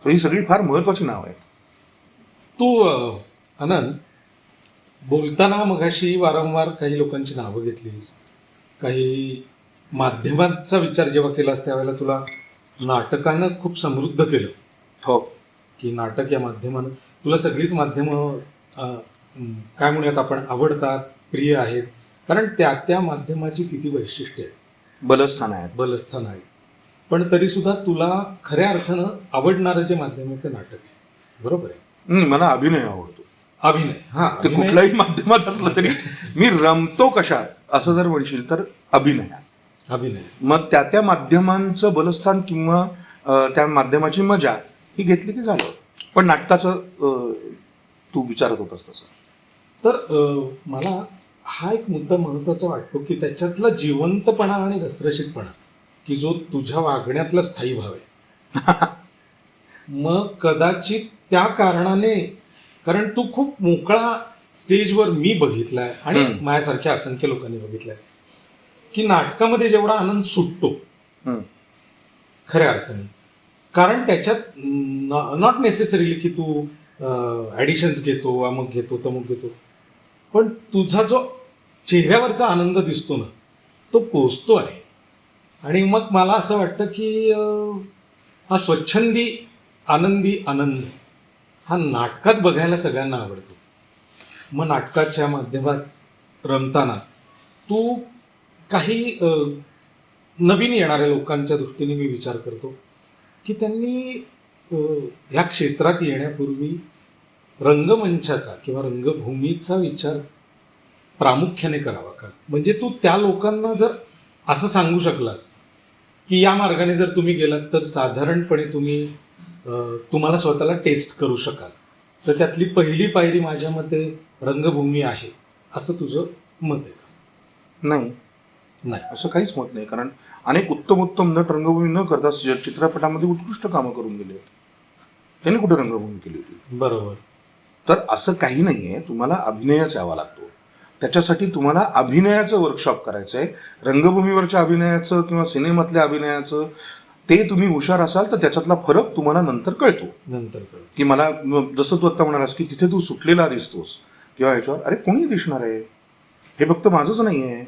ही सगळी फार महत्वाची नाव आहेत. तू आनंद, बोलताना मगाशी वारंवार काही लोकांची नावं घेतलीस, काही माध्यमांचा विचार जेव्हा केलास त्यावेळेला तुला नाटकानं खूप समृद्ध केलं. हो. की नाटक या माध्यमानं तुला सगळीच माध्यमं काय म्हणूयात आपण आवडतात, प्रिय आहेत, कारण त्या माध्यमाची किती वैशिष्ट्ये आहेत, बलस्थान आहेत. पण तरीसुद्धा तुला खऱ्या अर्थानं आवडणारं जे माध्यम आहे ते नाटक आहे, बरोबर आहे? मला अभिनय आवडतो. अभिनय, हा, ते कुठल्याही माध्यमात असलं तरी मी रमतो कशात असं जर म्हणशील तर अभिनय. मग त्या माध्यमांचं बलस्थान किंवा त्या माध्यमाची मजा ही घेतली की झालं. पण नाटकाचं तू विचारत होतास तसं, तर मला हा एक मुद्दा महत्त्वाचा वाटतो की त्याच्यातला जिवंतपणा आणि रसरशीतपणा, की जो तुझ्या वागण्यातला स्थायी भाव आहे. मग कदाचित त्या कारणाने, कारण तू खूप मोकळा स्टेजवर मी बघितलाय आणि माझ्यासारख्या असंख्य लोकांनी बघितलंय की नाटकामध्ये जेवढा आनंद सुटतो खऱ्या अर्थाने, कारण त्याच्यात नॉट नेसेसरीली की तू ॲडिशन्स घेतो, अमुक घेतो, तमुक घेतो, पण तुझा जो चेहऱ्यावरचा आनंद दिसतो ना तो पोचतो आहे. आणि मग मला असं वाटतं की हा स्वच्छंदी आनंदी आनंद हा नाटकात बघायला सगळ्यांना आवडतो. मग नाटकाच्या माध्यमात रमताना तू काही नवीन येणाऱ्या लोकांच्या दृष्टीने मी विचार करतो की त्यांनी ह्या क्षेत्रात येण्यापूर्वी रंगमंचाचा किंवा रंगभूमीचा विचार प्रामुख्याने करावा का? म्हणजे तू त्या लोकांना जर असं सांगू शकलास की या मार्गाने जर तुम्ही गेलात तर साधारणपणे तुम्हाला स्वतःला टेस्ट करू शकाल, तर त्यातली पहिली पायरी माझ्या मते रंगभूमी आहे, असं तुझं मत आहे का? नाही, असं काहीच मत नाही. कारण अनेक उत्तम नट रंगभूमी न करता चित्रपटामध्ये उत्कृष्ट कामं करून गेले आहेत. त्यांनी कुठे रंगभूमी केली होती? बरोबर. तर असं काही नाही आहे. तुम्हाला अभिनयच यावा लागतो. त्याच्यासाठी तुम्हाला अभिनयाचं वर्कशॉप करायचं आहे. रंगभूमीवरच्या अभिनयाचं किंवा सिनेमातल्या अभिनयाचं ते तुम्ही हुशार असाल तर त्याच्यातला फरक तुम्हाला नंतर कळतो. की मला जसं तू आत्ता म्हणालास की तिथे तू सुटलेला दिसतोस किंवा ह्याच्यावर अरे कोणी दिसणार आहे, हे फक्त माझंच नाही आहे.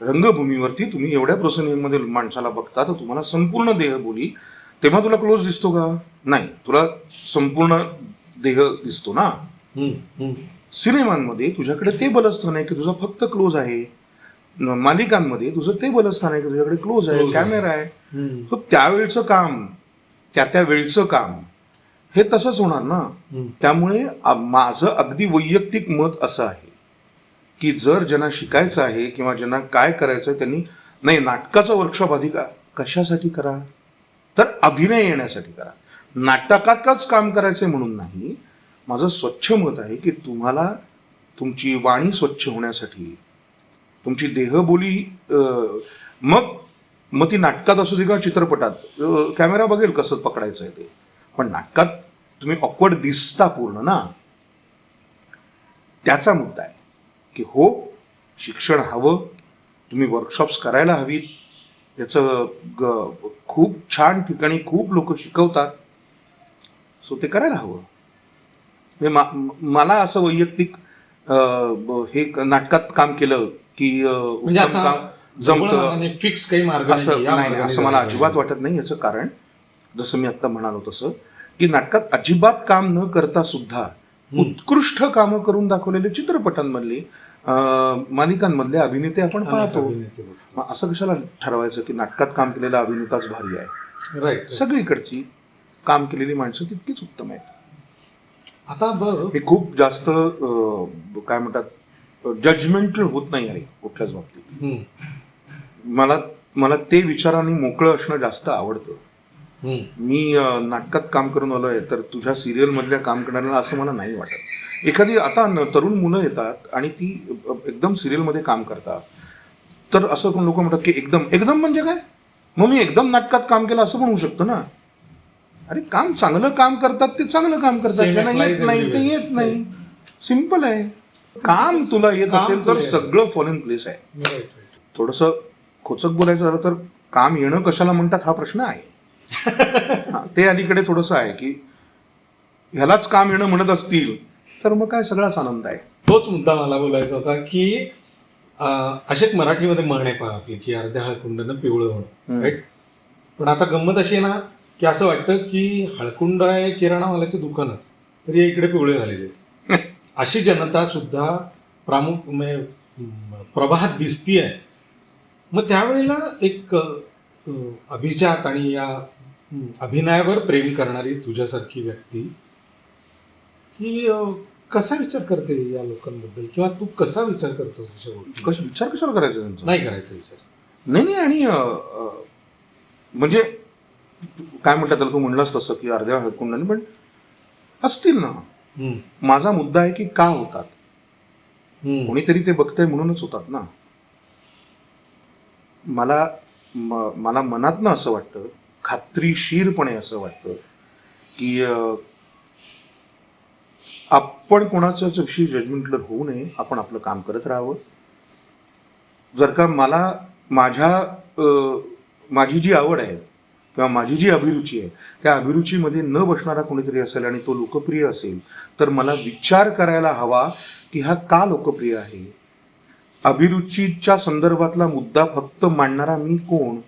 रंगभूमीवरती तुम्ही एवढ्या प्रोसेसिंगमध्ये माणसाला बघता तर तुम्हाला संपूर्ण देहबोली, तेव्हा तुला क्लोज दिसतो का? नाही, तुला संपूर्ण देह दिसतो ना. सिनेमांमध्ये तुझ्याकडे ते बलस्थान आहे की तुझा फक्त क्लोज आहे. मालिकांमध्ये तुझं ते बलस्थान आहे की तुझ्याकडे क्लोज आहे, कॅमेरा आहे. तर त्यावेळचं काम, त्या वेळचं काम हे तसंच होणार ना. त्यामुळे माझं अगदी वैयक्तिक मत असं आहे की जर ज्यांना शिकायचं आहे किंवा ज्यांना काय करायचं आहे त्यांनी नाही, नाटकाचं वर्कशॉप आधी कशासाठी करा, तर अभिनय येण्यासाठी करा. नाटकातच काम करायचं म्हणून नाही. माझं स्वच्छ मत आहे की तुम्हाला तुमची वाणी स्वच्छ होण्यासाठी, तुमची देहबोली, मग ती नाटकात असू दे किंवा चित्रपटात, कॅमेरा बघेल कसं पकडायचं आहे ते, पण नाटकात तुम्ही ऑकवर्ड दिसता पूर्ण ना. त्याचा मुद्दा आहे की हो, शिक्षण हवं, तुम्ही वर्कशॉप्स करायला हवीत. याचं खूप छान ठिकाणी खूप लोक शिकवतात, सो ते करायला हवं. मला असं वैयक्तिक हे नाटकात काम केलं की जमतं फिक्स काही मार्ग असं नाही, असं मला अजिबात वाटत नाही. याचं कारण जसं मी आत्ता म्हणालो तसं की नाटकात अजिबात काम न करता सुद्धा उत्कृष्ट कामं करून दाखवलेले चित्रपटांमधले, मालिकांमधले अभिनेते आपण पाहतो. असं कशाला ठरवायचं की नाटकात काम केलेला अभिनेताच भारी आहे? राईट. सगळीकडची काम केलेली माणसं तितकीच उत्तम आहेत. आता मी खूप जास्त काय म्हणतात जजमेंटल होत नाही अरे कुठल्याच बाबतीत. मला ते विचारांनी मोकळं असणं जास्त आवडतं. मी नाटकात काम करून आलोय तर तुझ्या सिरियलमधल्या काम करणाऱ्याला असं मला नाही वाटत. एखादी आता तरुण मुलं येतात आणि ती एकदम सिरियलमध्ये काम करतात, तर असं पण लोक म्हणतात की एकदम म्हणजे काय, मग मी एकदम नाटकात काम केलं असं पण होऊ शकतं ना. अरे काम चांगलं काम करतात ते चांगलं काम करतात, ज्यांना येत नाही ते येत नाही. सिम्पल आहे. काम तुला येत असेल तर सगळं फॉल इन प्लेस आहे. थोडंसं खोचक बोलायचं झालं तर काम येणं कशाला म्हणतात हा प्रश्न आहे. ते अलीकडे थोडंसं आहे की ह्यालाच काम येणं म्हणत असतील तर मग काय सगळाच आनंद आहे. तोच मुद्दा मला बोलायचा होता की अशा एक मराठीमध्ये म्हण आहे पहा आपली की अर्ध्या हळकुंडानं पिवळं होणं. राईट. पण आता गंमत अशी आहे ना की असं वाटतं की हळकुंड आहे किराणावाल्याच्या दुकानात तरी इकडे पिवळे झालेले आहेत. अशी जनता सुद्धा प्रवाहात दिसतीये. मग त्यावेळेला एक अभिजात आणि या अभिनयावर प्रेम करणारी तुझ्यासारखी व्यक्ती ही कसा विचार करते या लोकांबद्दल, किंवा तू कसा विचार करतोस अशा गोष्टी? विचार कशाला करायचा त्यांचा? नाही करायचा विचार. नाही. आणि म्हणजे काय म्हणतात त्याला, तू म्हणलास तसं की अर्ध्या हळकुंडाने, पण असतील ना. माझा मुद्दा आहे की का होतात, कोणीतरी ते बघतंय म्हणूनच होतात ना. मला मनातनं असं वाटतं, खात्रीशीरपणे असं वाटतं की आपण कोणाच्याच विषयी जजमेंटल होऊ नये, आपण आपलं काम करत राहावं. जर का माझी जी आवड आहे किंवा माझी जी अभिरुची आहे त्या अभिरुचीमध्ये न बसणारा कोणीतरी असेल आणि तो लोकप्रिय असेल तर मला विचार करायला हवा की हा का लोकप्रिय आहे. अभिरुचीच्या संदर्भातला मुद्दा फक्त मांडणारा मी कोण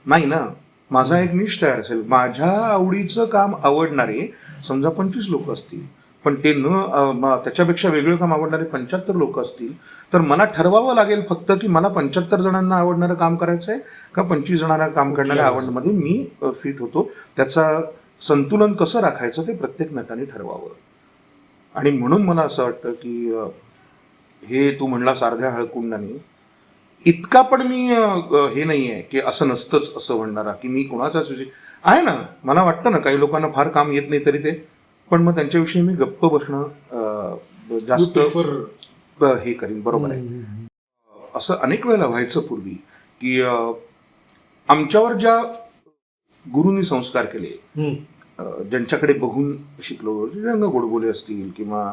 नाही ना. माझा एक निश तयार असेल, माझ्या आवडीचं काम आवडणारे समजा 25 लोक असतील, पण ते त्याच्यापेक्षा वेगळं काम आवडणारे 75 लोक असतील, तर मला ठरवावं लागेल फक्त की मला 75 जणांना आवडणारं काम करायचं आहे का 25 जणांना काम करणाऱ्या आवडण्यामध्ये मी फिट होतो. त्याचा संतुलन कसं राखायचं ते प्रत्येक नटाने ठरवावं. आणि म्हणून मला असं वाटतं की हे तू म्हणलास अर्ध्या हळकुंडाने, इतका पण मी हे नाही आहे की असं नसतंच असं म्हणणारा की मी कोणाचाच विषयी आहे ना. मला वाटतं ना काही लोकांना फार काम येत नाही तरी ते, पण मग त्यांच्याविषयी मी गप्प बसणं जास्त हे करीन. बरोबर आहे. असं अनेक वेळेला व्हायचं पूर्वी की आमच्यावर ज्या गुरूंनी संस्कार केले, ज्यांच्याकडे बघून शिकलो, रंग गोडबोले असतील किंवा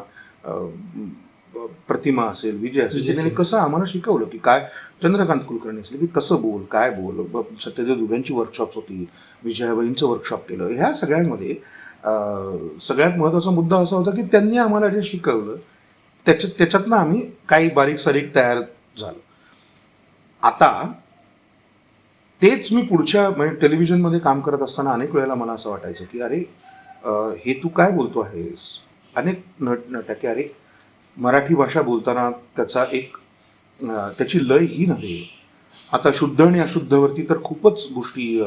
प्रतिमा असेल, विजय असेल, त्यांनी कसं आम्हाला शिकवलं की काय, चंद्रकांत कुलकर्णी असेल की कसं बोल, काय बोल, सत्यदेव दुबेंची वर्कशॉप्स होती, विजयाबाईंचं वर्कशॉप केलं. ह्या सगळ्यांमध्ये सगळ्यात महत्त्वाचा मुद्दा असा होता की त्यांनी आम्हाला जे शिकवलं त्याच्यातनं आम्ही काही बारीक सारीक तयार झालो. आता तेच मी पुढच्या म्हणजे टेलिव्हिजनमध्ये काम करत असताना अनेक वेळेला मला असं वाटायचं की अरे हे तू काय बोलतो आहेस. अनेक नटके अरे मराठी भाषा बोलताना त्याचा एक त्याची लय ही नव्हे. आता शुद्ध आणि अशुद्धवरती तर खूपच गोष्टी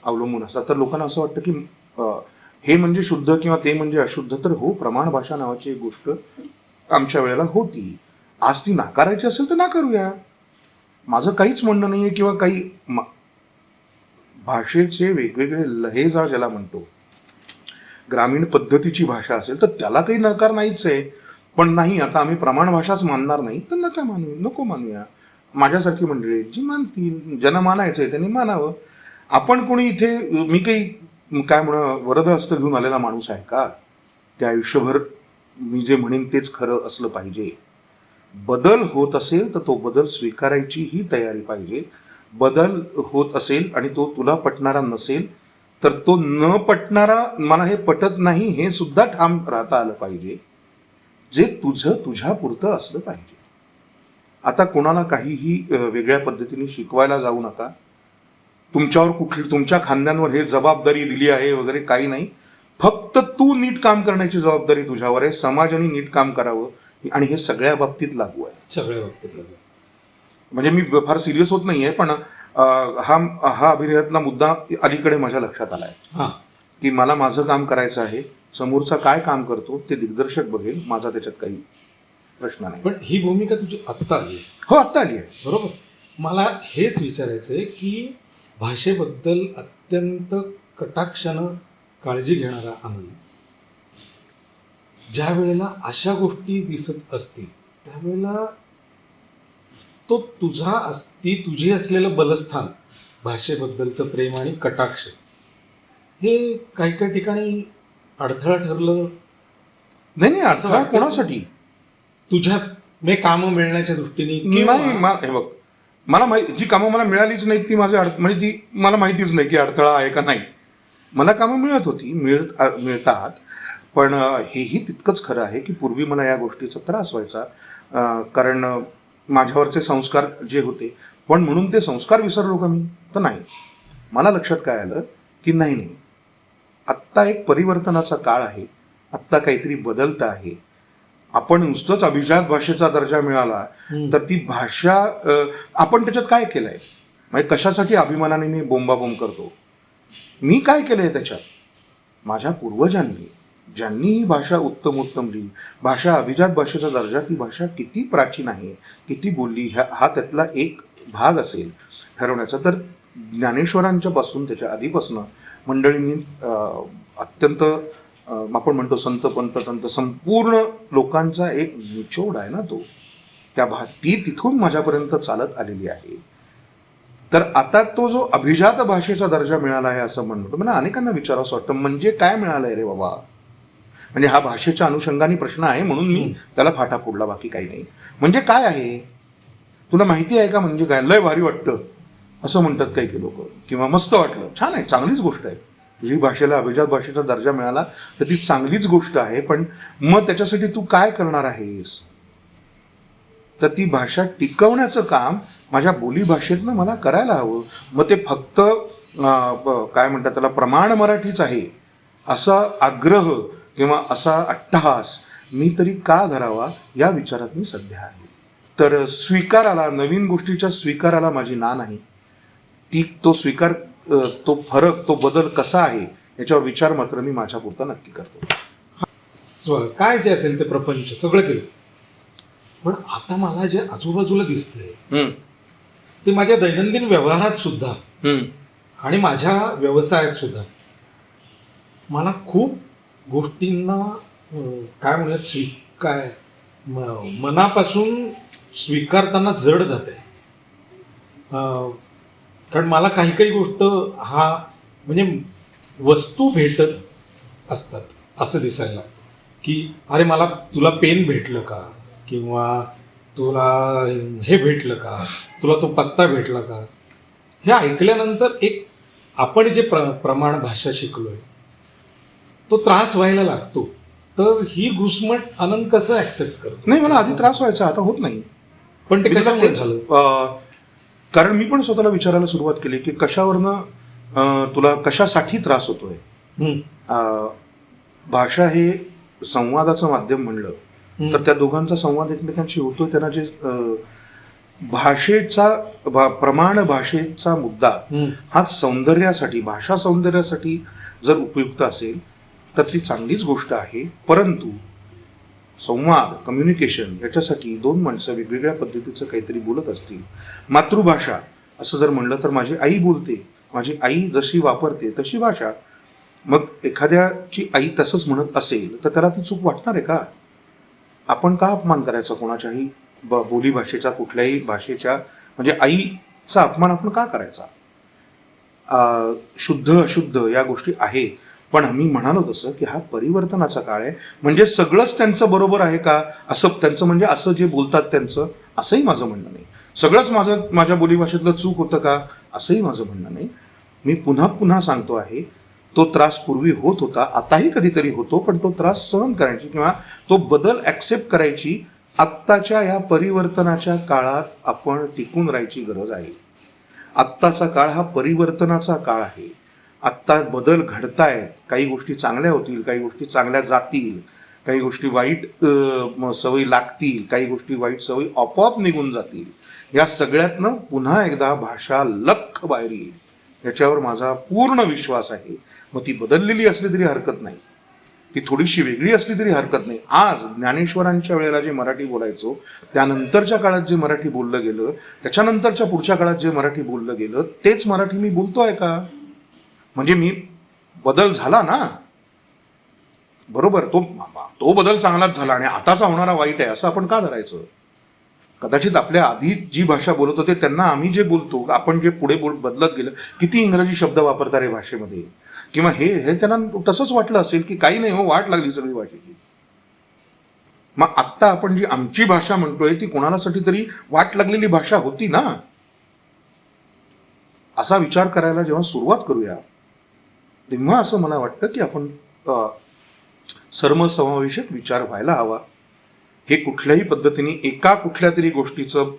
अवलंबून असतात. तर लोकांना असं वाटतं की हे म्हणजे शुद्ध किंवा ते म्हणजे अशुद्ध. तर हो, प्रमाण भाषा नावाची एक गोष्ट आमच्या वेळेला होती. आज ती नाकारायची असेल तर नाकारूया, माझं काहीच म्हणणं नाही आहे. किंवा काही भाषेचे वेगवेगळे लहेजा ज्याला म्हणतो, ग्रामीण पद्धतीची भाषा असेल तर त्याला काही नकार नाहीच आहे. पण नाही, आता आम्ही प्रमाण भाषाच मानणार नाही तर नको मानूया. माझ्यासारखी मंडळी जी मानतील, ज्यांना मानायचं आहे त्यांनी मानावं. आपण कोणी इथे, मी काही काय वरद हस्त घेऊन आलेला माणूस आहे का? त्या आयुष्यभर मी जे म्हणेन तेच खरं असलं पाहिजे. बदल होत असेल तर तो बदल स्वीकारायची ही तयारी पाहिजे. बदल होत असेल आणि तो तुला पटणारा नसेल तर तो न पटणारा, मला हे पटत नाही हे सुद्धा ठाम राहता आलं पाहिजे. जे तुझ्यापुरतं असलं पाहिजे. आता कोणाला काहीही वेगळ्या पद्धतीने शिकवायला जाऊ नका. तुमच्यावर तुमच्या खांद्यांवर हे जबाबदारी दिली आहे वगैरे काही नाही. फक्त तू नीट काम करण्याची जबाबदारी तुझ्यावर आहे. समाजाने नीट काम करावं आणि हे सगळ्या बाबतीत लागू आहे. सगळ्या बाबतीत लागू. म्हणजे मी फार सिरियस होत नाहीये, पण हा अभिनयातला मुद्दा अलीकडे माझ्या लक्षात आलाय की मला माझं काम करायचं आहे. समोरचा काय काम करतो ते दिग्दर्शक बघेल, माझा त्याच्यात काही प्रश्न नाही. पण ही भूमिका तुझी आत्ता आली आहे. हो, आत्ता आली आहे. बरोबर. मला हेच विचारायचं आहे की भाषेबद्दल अत्यंत कटाक्षानं काळजी घेणारा आनंद, ज्या वेळेला अशा गोष्टी दिसत असतील त्यावेळेला तो तुझी असलेलं बलस्थान, भाषेबद्दलचं प्रेम आणि कटाक्ष, हे काही काही ठिकाणी अडथळा ठरलं नाही. अडथळा कोणासाठी? तुझ्याच मे कामं मिळण्याच्या दृष्टीने नाही. हे बघ, मला जी कामं मला मिळालीच नाहीत ती म्हणजे ती मला माहितीच नाही की अडथळा आहे का नाही. मला कामं मिळत होती, मिळतात. पण हेही तितकंच खरं आहे की पूर्वी मला या गोष्टीचा त्रास व्हायचा, कारण माझ्यावरचे संस्कार जे होते. पण म्हणून ते संस्कार विसरलो का मी? तर नाही. मला लक्षात काय आलं की नाही, आत्ता एक परिवर्तनाचा काळ आहे. आत्ता काहीतरी बदलतं आहे. आपण नुसतंच अभिजात भाषेचा दर्जा मिळाला तर ती भाषा आपण त्याच्यात काय केलंय, म्हणजे कशासाठी अभिमानाने मी बोंबाबोंब करतो? मी काय केलंय त्याच्यात? माझ्या पूर्वजांनी ज्यांनी ही भाषा उत्तम लिहिली, भाषा अभिजात भाषेचा दर्जा, ती भाषा किती प्राचीन आहे, किती बोलली, हा त्यातला एक भाग असेल ठरवण्याचा. तर ज्ञानेश्वरांच्या पासून त्याच्या आधीपासून मंडळींनी अत्यंत आपण म्हणतो संत पंत तंत संपूर्ण लोकांचा एक निचोड आहे ना तो, ती तिथून माझ्यापर्यंत चालत आलेली आहे. तर आता तो जो अभिजात भाषेचा दर्जा मिळाला आहे असं म्हणतो, मला अनेकांना विचारावं वाटतं म्हणजे काय मिळालंय रे बाबा? म्हणजे हा भाषेच्या अनुषंगाने प्रश्न आहे म्हणून मी त्याला फाटा फोडला, बाकी काही नाही. म्हणजे काय आहे तुला माहिती आहे का? म्हणजे काय? लय भारी वाटतं असं म्हणतात काही लोक, किंवा मस्त वाटलं. छान आहे, चांगलीच गोष्ट आहे. तुझी भाषेला अभिजात भाषेचा दर्जा मिळाला तर ती चांगलीच गोष्ट आहे. पण मग त्याच्यासाठी तू काय करणार आहेस? तर ती भाषा टिकवण्याचं काम माझ्या बोलीभाषेतनं मला करायला हवं. मग ते फक्त काय म्हणतात त्याला, प्रमाण मराठीच आहे असा आग्रह किंवा असा अट्टहास मी तरी का धरावा या विचारात मी सध्या आहे. तर स्वीकाराला, नवीन गोष्टीच्या स्वीकाराला माझी ना नाही. तो स्वीकार, तो फरक, तो बदल कसा आहे याच्यावर विचार मात्र मी माझ्यापुरता नक्की करतो. काय जे असेल ते प्रपंच सगळं केलं, पण आता मला जे आजूबाजूला दिसतंय ते माझ्या दैनंदिन व्यवहारात सुद्धा आणि माझ्या व्यवसायात सुद्धा मला खूप गोष्टींना काय म्हणूयात मनापासून स्वीकारताना जड जाते. कारण मला काही काही गोष्ट म्हणजे वस्तू भेटत असतात असं दिसायला लागतं की अरे तुला पेन भेटलं का, किंवा तुला हे भेटलं का, तुला तो पत्ता भेटला का, हे ऐकल्यानंतर एक आपण जे प्रमाण भाषा शिकलोय तो त्रास व्हायला लागतो. तर ही घुसमट आनंद कसं ऍक्सेप्ट करतो? नाही, मला आधी त्रास व्हायचा, आता होत नाही. पण ते मी कशामुळे तेच, झालं? कारण मी पण स्वतःला विचारायला सुरुवात केली की कशावरनं तुला कशासाठी त्रास होतोय. भाषा हे संवादाचं माध्यम म्हणलं तर त्या दोघांचा संवाद एकमेकांशी होतोय. त्यांना जे प्रमाण भाषेचा मुद्दा हा सौंदर्यासाठी, भाषा सौंदर्यासाठी जर उपयुक्त असेल तर ती चांगलीच गोष्ट आहे. परंतु संवाद, कम्युनिकेशन याच्यासाठी दोन माणसं वेगवेगळ्या पद्धतीचं काहीतरी बोलत असतील. मातृभाषा असं जर म्हणलं तर माझी आई बोलते, माझी आई जशी वापरते तशी भाषा. मग एखाद्याची आई तसंच म्हणत असेल तर त्याला ती चूक वाटणार आहे का? आपण का अपमान करायचा कोणाच्याही बोली भाषेचा, कुठल्याही भाषेच्या? म्हणजे आईचा अपमान आपण का करायचा? शुद्ध अशुद्ध या गोष्टी आहेत, पण आम्ही म्हणालो तसं की हा परिवर्तनाचा काळ आहे. म्हणजे सगळंच त्यांचं बरोबर आहे का असं त्यांचं, म्हणजे असं जे बोलतात त्यांचं, असंही माझं म्हणणं नाही. सगळंच माझ्या बोलीभाषेतलं चूक होतं का असंही माझं म्हणणं नाही. मी पुन्हा पुन्हा सांगतो आहे, तो त्रास पूर्वी होत होता, आताही कधीतरी होतो, पण तो त्रास सहन करायची किंवा तो बदल ॲक्सेप्ट करायची आत्ताच्या या परिवर्तनाच्या काळात आपण टिकून राहायची गरज आहे. आत्ताचा काळ हा परिवर्तनाचा काळ आहे. आत्ता बदल घडतायत. काही गोष्टी चांगल्या होतील, काही गोष्टी चांगल्या जातील, काही गोष्टी वाईट सवयी लागतील, काही गोष्टी वाईट सवयी आपोआप निघून जातील. या सगळ्यातनं पुन्हा एकदा भाषा लख बाहेर येईल याच्यावर माझा पूर्ण विश्वास आहे. मग ती बदललेली असली तरी हरकत नाही, ती थोडीशी वेगळी असली तरी हरकत नाही. आज ज्ञानेश्वरांच्या वेळेला जे मराठी बोलायचो, त्यानंतरच्या काळात जे मराठी बोललं गेलं, त्याच्यानंतरच्या पुढच्या काळात जे मराठी बोललं गेलं, तेच मराठी मी बोलतोय का? म्हणजे मी बदल झाला ना, बरोबर. तो बदल चांगलाच झाला आणि आताचा होणारा वाईट आहे असं आपण का धरायचं? कदाचित आपल्या आधी जी भाषा बोलत होते त्यांना आम्ही जे बोलतो, आपण जे पुढे बदलत गेलं, किती इंग्रजी शब्द वापरतात रे भाषेमध्ये, किंवा हे त्यांना तसंच वाटलं असेल की काही नाही हो, वाट लागली सगळी भाषेची. मग आत्ता आपण जी आमची भाषा म्हणतोय ती कोणालासाठी तरी वाट लागलेली भाषा होती ना. असा विचार करायला जेव्हा सुरुवात करूया तेव्हा असं मला वाटतं की आपण सर्वसमावेशक विचार व्हायला हवा. हे कुठल्याही पद्धतीने एका कुठल्या तरी गोष्टीचं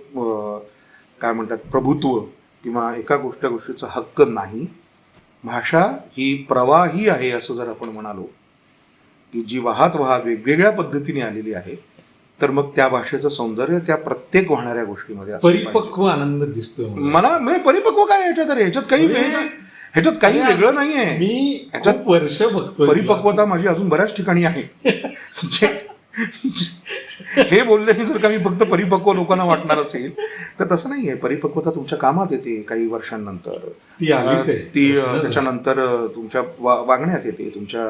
काय म्हणतात प्रभुत्व किंवा एका गोष्टीचा हक्क नाही. भाषा ही प्रवाही आहे असं जर आपण म्हणालो की जी वाहत वेगवेगळ्या पद्धतीने आलेली आहे, तर मग त्या भाषेचं सौंदर्य त्या प्रत्येक वाहणाऱ्या गोष्टीमध्ये परिपक्व आनंद दिसतोय मला. म्हणजे परिपक्व काय ह्याच्यात काही वेगळं नाहीये. मी ह्याच्यात वर्ष बघतोय. परिपक्वता माझी अजून बऱ्याच ठिकाणी आहे. हे बोलल्याने जर का मी फक्त परिपक्व लोकांना वाटणार असेल तर तसं नाहीये. परिपक्वता तुमच्या कामात येते काही वर्षांनंतर, ती त्याच्यानंतर तुमच्या वागण्यात येते तुमच्या.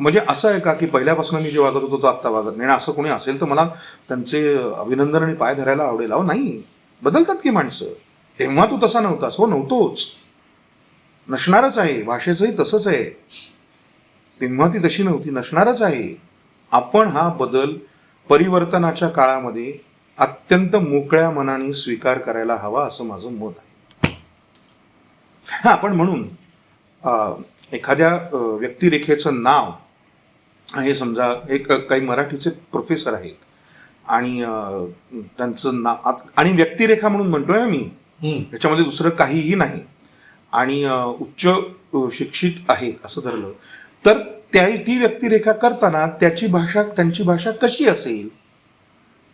म्हणजे असं आहे का की पहिल्यापासून मी जे वागत होतो तो आत्ता वागत नाही, असं कोणी असेल तर मला त्यांचे अभिनंदन आणि पाय धरायला आवडेल. अहो नाही, बदलतात की माणसं. तेव्हा तू तसा नव्हतास. हो, नव्हतोच, नसणारच आहे. भाषेचंही तसंच आहे. तेव्हा ती तशी नव्हती, नसणारच आहे. आपण हा बदल परिवर्तनाच्या काळामध्ये अत्यंत मोकळ्या मनाने स्वीकार करायला हवा असं माझं मत आहे. हा, आपण म्हणून एखाद्या व्यक्तिरेखेचं नाव हे समजा काही मराठीचे प्रोफेसर आहेत आणि त्यांचं नाव आणि व्यक्तिरेखा म्हणून म्हणतोय मी, याच्यामध्ये दुसरं काहीही नाही, आणि उच्च शिक्षित आहेत असं धरलं तर ती व्यक्तिरेखा करताना त्यांची भाषा कशी असेल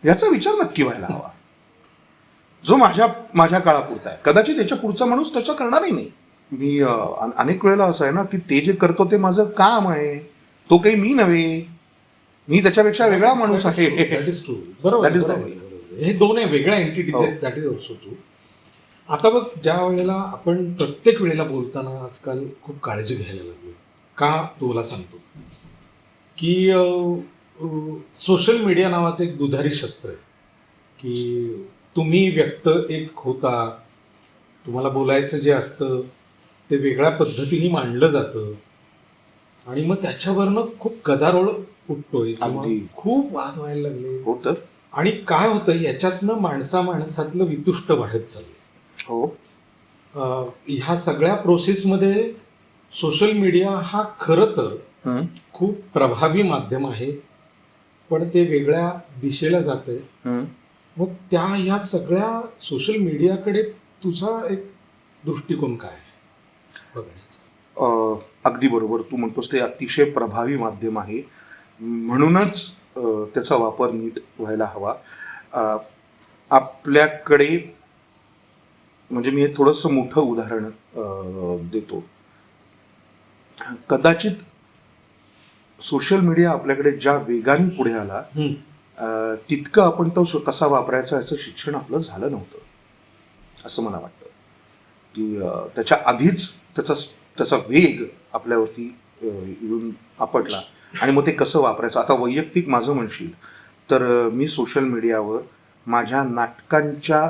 याचा विचार नक्की व्हायला हवा, जो माझ्या काळापुरता आहे. कदाचित याच्या पुढचा माणूस तसं करणारही नाही. मी अनेक वेळेला असं आहे ना की ते जे करतो ते माझं काम आहे, तो काही मी नव्हे, मी त्याच्यापेक्षा वेगळा माणूस आहे. हे दोन आहे वेगळ्या एंटिटीज आहेत. That is also true. आता बघ, ज्या वेळेला आपण प्रत्येक वेळेला बोलताना आजकाल खूप काळजी घ्यायला लागलो. का तुला सांगतो की सोशल मीडिया नावाचं एक दुधारी शस्त्र आहे की तुम्ही व्यक्त एक होता, तुम्हाला बोलायचं जे असतं ते वेगळ्या पद्धतीने मांडलं जातं आणि मग त्याच्यावरनं खूप गदारोळ उठतोय, खूप वाद व्हायला लागले. हो, तर आणि काय होतं याच्यातनं माणसातलं वितुष्ट वाढत चाललंय. हो. ह्या सगळ्या प्रोसेसमध्ये सोशल मीडिया हा खरं तर खूप प्रभावी माध्यम आहे, पण ते वेगळ्या दिशेला जातंय. मग ह्या सगळ्या सोशल मीडियाकडे तुझा एक दृष्टिकोन काय आहे बघण्याचा? अगदी बरोबर, तू म्हणतोस ते अतिशय प्रभावी माध्यम आहे, म्हणूनच त्याचा वापर नीट व्हायला हवा. आपल्याकडे म्हणजे मी एक थोडंसं मोठं उदाहरण देतो. कदाचित सोशल मीडिया आपल्याकडे ज्या वेगाने पुढे आला तितकं आपण तो कसा वापरायचा याचं शिक्षण आपलं झालं नव्हतं असं मला वाटतं. की त्याच्या आधीच त्याचा वेग आपल्यावरती येऊन आपटला आणि मग ते कसं वापरायचं. आता वैयक्तिक माझं म्हणशील तर मी सोशल मीडियावर माझ्या नाटकांच्या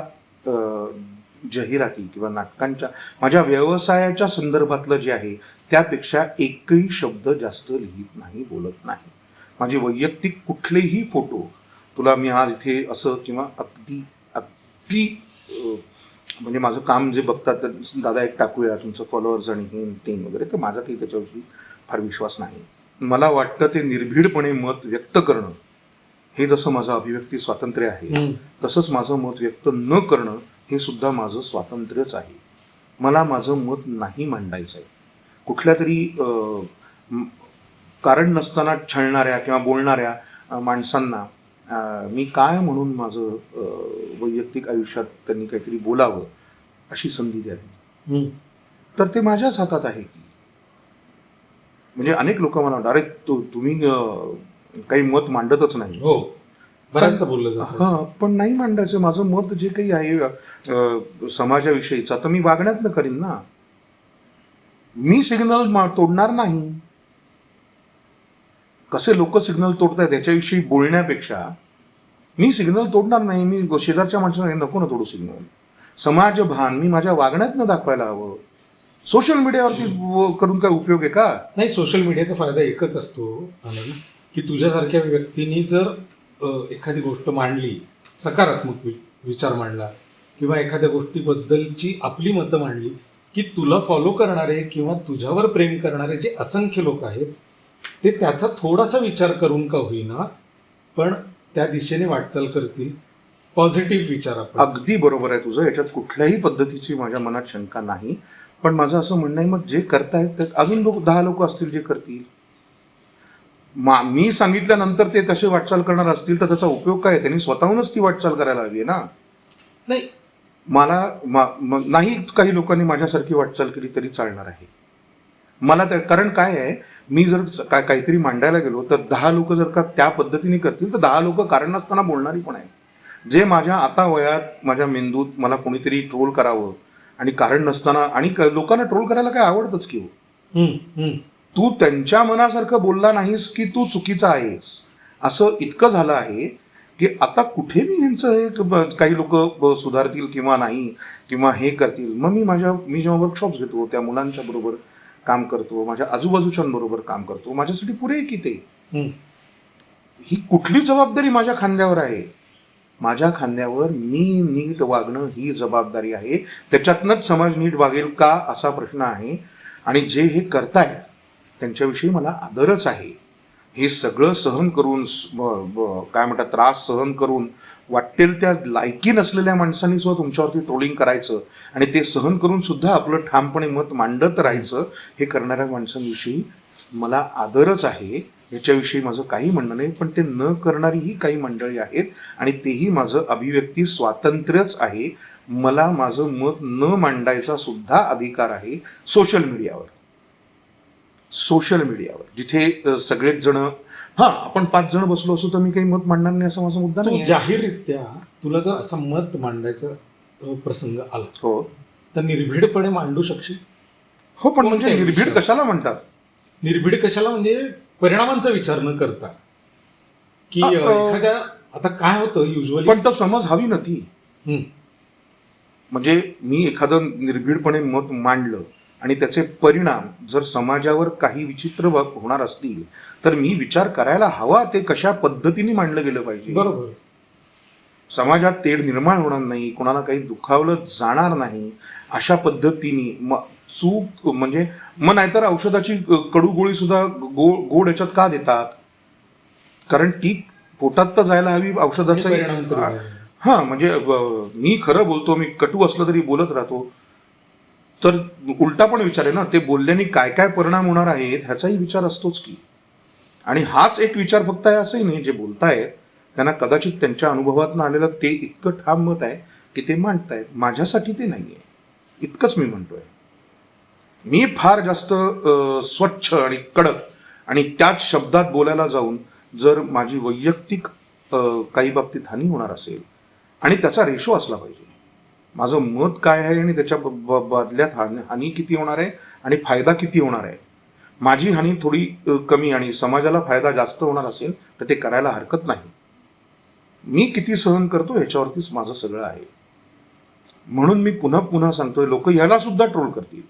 जाहिराती किंवा नाटकांच्या माझ्या व्यवसायाच्या संदर्भातलं जे आहे त्यापेक्षा एकही शब्द जास्त लिहित नाही, बोलत नाही. माझे वैयक्तिक कुठलेही फोटो तुला मी आज इथे असं किंवा अगदी अगदी म्हणजे माझं काम जे बघतात तर दादा एक टाकूया तुमचं फॉलोअर्स आणि हे ते वगैरे, तर माझा काही त्याच्याविषयी फार विश्वास नाही. मला वाटतं ते निर्भीडपणे मत व्यक्त करणं हे जसं माझं अभिव्यक्ती स्वातंत्र्य आहे तसंच माझं मत व्यक्त न करणं हे सुद्धा माझं स्वातंत्र्यच आहे. मला माझं मत नाही मांडायचं आहे. कुठल्या तरी कारण नसताना छळणाऱ्या किंवा बोलणाऱ्या माणसांना मी काय म्हणून माझं वैयक्तिक आयुष्यात त्यांनी काहीतरी बोलावं अशी संधी द्यावी, तर ते माझ्याच हातात आहे की. म्हणजे अनेक लोक मला म्हणतात, अरे तुम्ही काही मत मांडतच नाही. हो, बऱ्याचदा बोललं जातं. हां, पण नाही मांडायचं. माझं मत जे काही आहे समाजाविषयीचा तर मी वागण्यातनं करीन ना. मी सिग्नल तोडणार नाही. कसे लोक सिग्नल तोडतायत याच्याविषयी बोलण्यापेक्षा मी सिग्नल तोडणार नाही. मी शेजारच्या माणसाला नको ना तोडू सिग्नल. समाजभान मी माझ्या वागण्यातनं दाखवायला हवं. सोशल मीडियावरती करून काय उपयोग आहे का? नाही, सोशल मीडियाचा फायदा एकच असतो आनंद, की तुझ्यासारख्या व्यक्तींनी जर एखादी गोष्ट मांडली, सकारात्मक विचार मांडला किंवा एखाद्या गोष्टीबद्दलची आपली मतं मांडली, की तुला फॉलो करणारे किंवा तुझ्यावर प्रेम करणारे जे असंख्य लोक आहेत ते त्याचा थोडासा विचार करून का होईना पण त्या दिशेने वाटचाल करतील. पॉझिटिव्ह विचार. अगदी बरोबर आहे तुझं, याच्यात कुठल्याही पद्धतीची माझ्या मनात शंका नाही. पण माझं असं म्हणणं आहे, मग जे करतायत तर अजून 10 लोक असतील जे करतील. मी सांगितल्यानंतर ते तसे वाटचाल करणार असतील तर त्याचा उपयोग काय? त्यांनी स्वतःहूनच ती वाटचाल करायला हवी आहे ना. नाही, नाही काही लोकांनी माझ्यासारखी वाटचाल केली तरी चालणार आहे मला. कारण काय आहे, मी जर काहीतरी मांडायला गेलो तर 10 लोक जर का त्या पद्धतीने करतील तर 10 लोक कारण नसताना बोलणारी पण आहे. जे माझ्या आता वयात माझ्या मेंदूत मला कोणीतरी ट्रोल करावं आणि कारण नसताना, आणि लोकांना ट्रोल करायला काय आवडतंच की हो. तू त्यांच्या मनासारखं बोलला नाहीस की तू चुकीचा आहेस असं इतकं झालं आहे की आता कुठे मी ह्यांचं हे काही लोक सुधारतील किंवा नाही किंवा हे करतील. मग मी जेव्हा वर्कशॉप्स घेतो त्या मुलांच्या बरोबर काम करतो, माझ्या आजूबाजूच्यांबरोबर काम करतो, माझ्यासाठी पुरे की ते ही कुठली जबाबदारी माझ्या खांद्यावर आहे. माझ्या खांद्यावर मी नीट वागणं ही जबाबदारी आहे. त्याच्यातनंच समाज नीट वागेल का असा प्रश्न आहे. आणि जे हे करतायत त्यांच्याविषयी मला आदरच आहे. हे सगळं सहन करून काय म्हणतात त्रास सहन करून वाटेल त्या लायकी नसलेल्या माणसांनी सुद्धा तुमच्यावरती ट्रोलिंग करायचं आणि ते सहन करून सुद्धा आपलं ठामपणे मत मांडत राहायचं, हे करणाऱ्या माणसांविषयी मला आदरच आहे. याच्याविषयी माझं काही म्हणणं नाही. पण ते न करणारीही काही मंडळी आहेत आणि तेही माझं अभिव्यक्ती स्वातंत्र्यच आहे. मला माझं मत न मांडायचा सुद्धा अधिकार आहे सोशल मीडियावर. जिथे सगळेच जण, आपण 5 जण बसलो असो तर मी काही मत मांडणार नाही असा माझा मुद्दा नाही. जाहीररित्या तुला जर असा मत मांडायचा प्रसंग आला हो तर निर्भीडपणे मांडू शकशील. हो, पण म्हणजे निर्भीड कशाला म्हणतात? निर्भीड कशाला म्हणजे परिणामांचा विचार न करता की एखाद्या, आता काय होतं युजली, पण तो समज हवी ना ती. म्हणजे मी एखादं निर्भीडपणे मत मांडलं आणि त्याचे परिणाम जर समाजावर काही विचित्र होणार असतील तर मी विचार करायला हवा ते कशा पद्धतीने मांडलं गेलं पाहिजे. बरोबर. समाजात तेढ निर्माण होणार नाही, कोणाला काही दुखावलं जाणार नाही, अशा पद्धतीने चूक म्हणजे मग नाहीतर औषधाची कडू गोळी सुद्धा गोड याच्यात का देतात? कारण ती पोटात तर जायला हवी औषधाचा. परिणाम तरी व्हायला. हां, म्हणजे मी खरं बोलतो, मी कटू असलं तरी बोलत राहतो, तर उलटा पण विचार आहे ना, ते बोलल्याने काय काय परिणाम होणार आहेत ह्याचाही विचार असतोच की. आणि हाच एक विचार फक्त आहे असंही नाही, जे बोलतायत त्यांना कदाचित त्यांच्या अनुभवातून आलेलं ते इतकं ठाम मत आहे की ते मांडतायत. माझ्यासाठी ते नाही आहे, इतकंच मी म्हणतोय. मी फार जास्त स्वच्छ आणि कडक आणि त्याच शब्दात बोलायला जाऊन जर माझी वैयक्तिक काही बाबतीत हानी होणार असेल आणि त्याचा रेशो असला पाहिजे, माझं मत काय आहे आणि त्याच्या बदल्यात हानी किती होणार आहे आणि फायदा किती होणार आहे, माझी हानी थोडी कमी आणि समाजाला फायदा जास्त होणार असेल तर ते करायला हरकत नाही. मी किती सहन करतो ह्याच्यावरतीच माझं सगळं आहे. म्हणून मी पुन्हा पुन्हा सांगतोय, लोक याला सुद्धा ट्रोल करतील,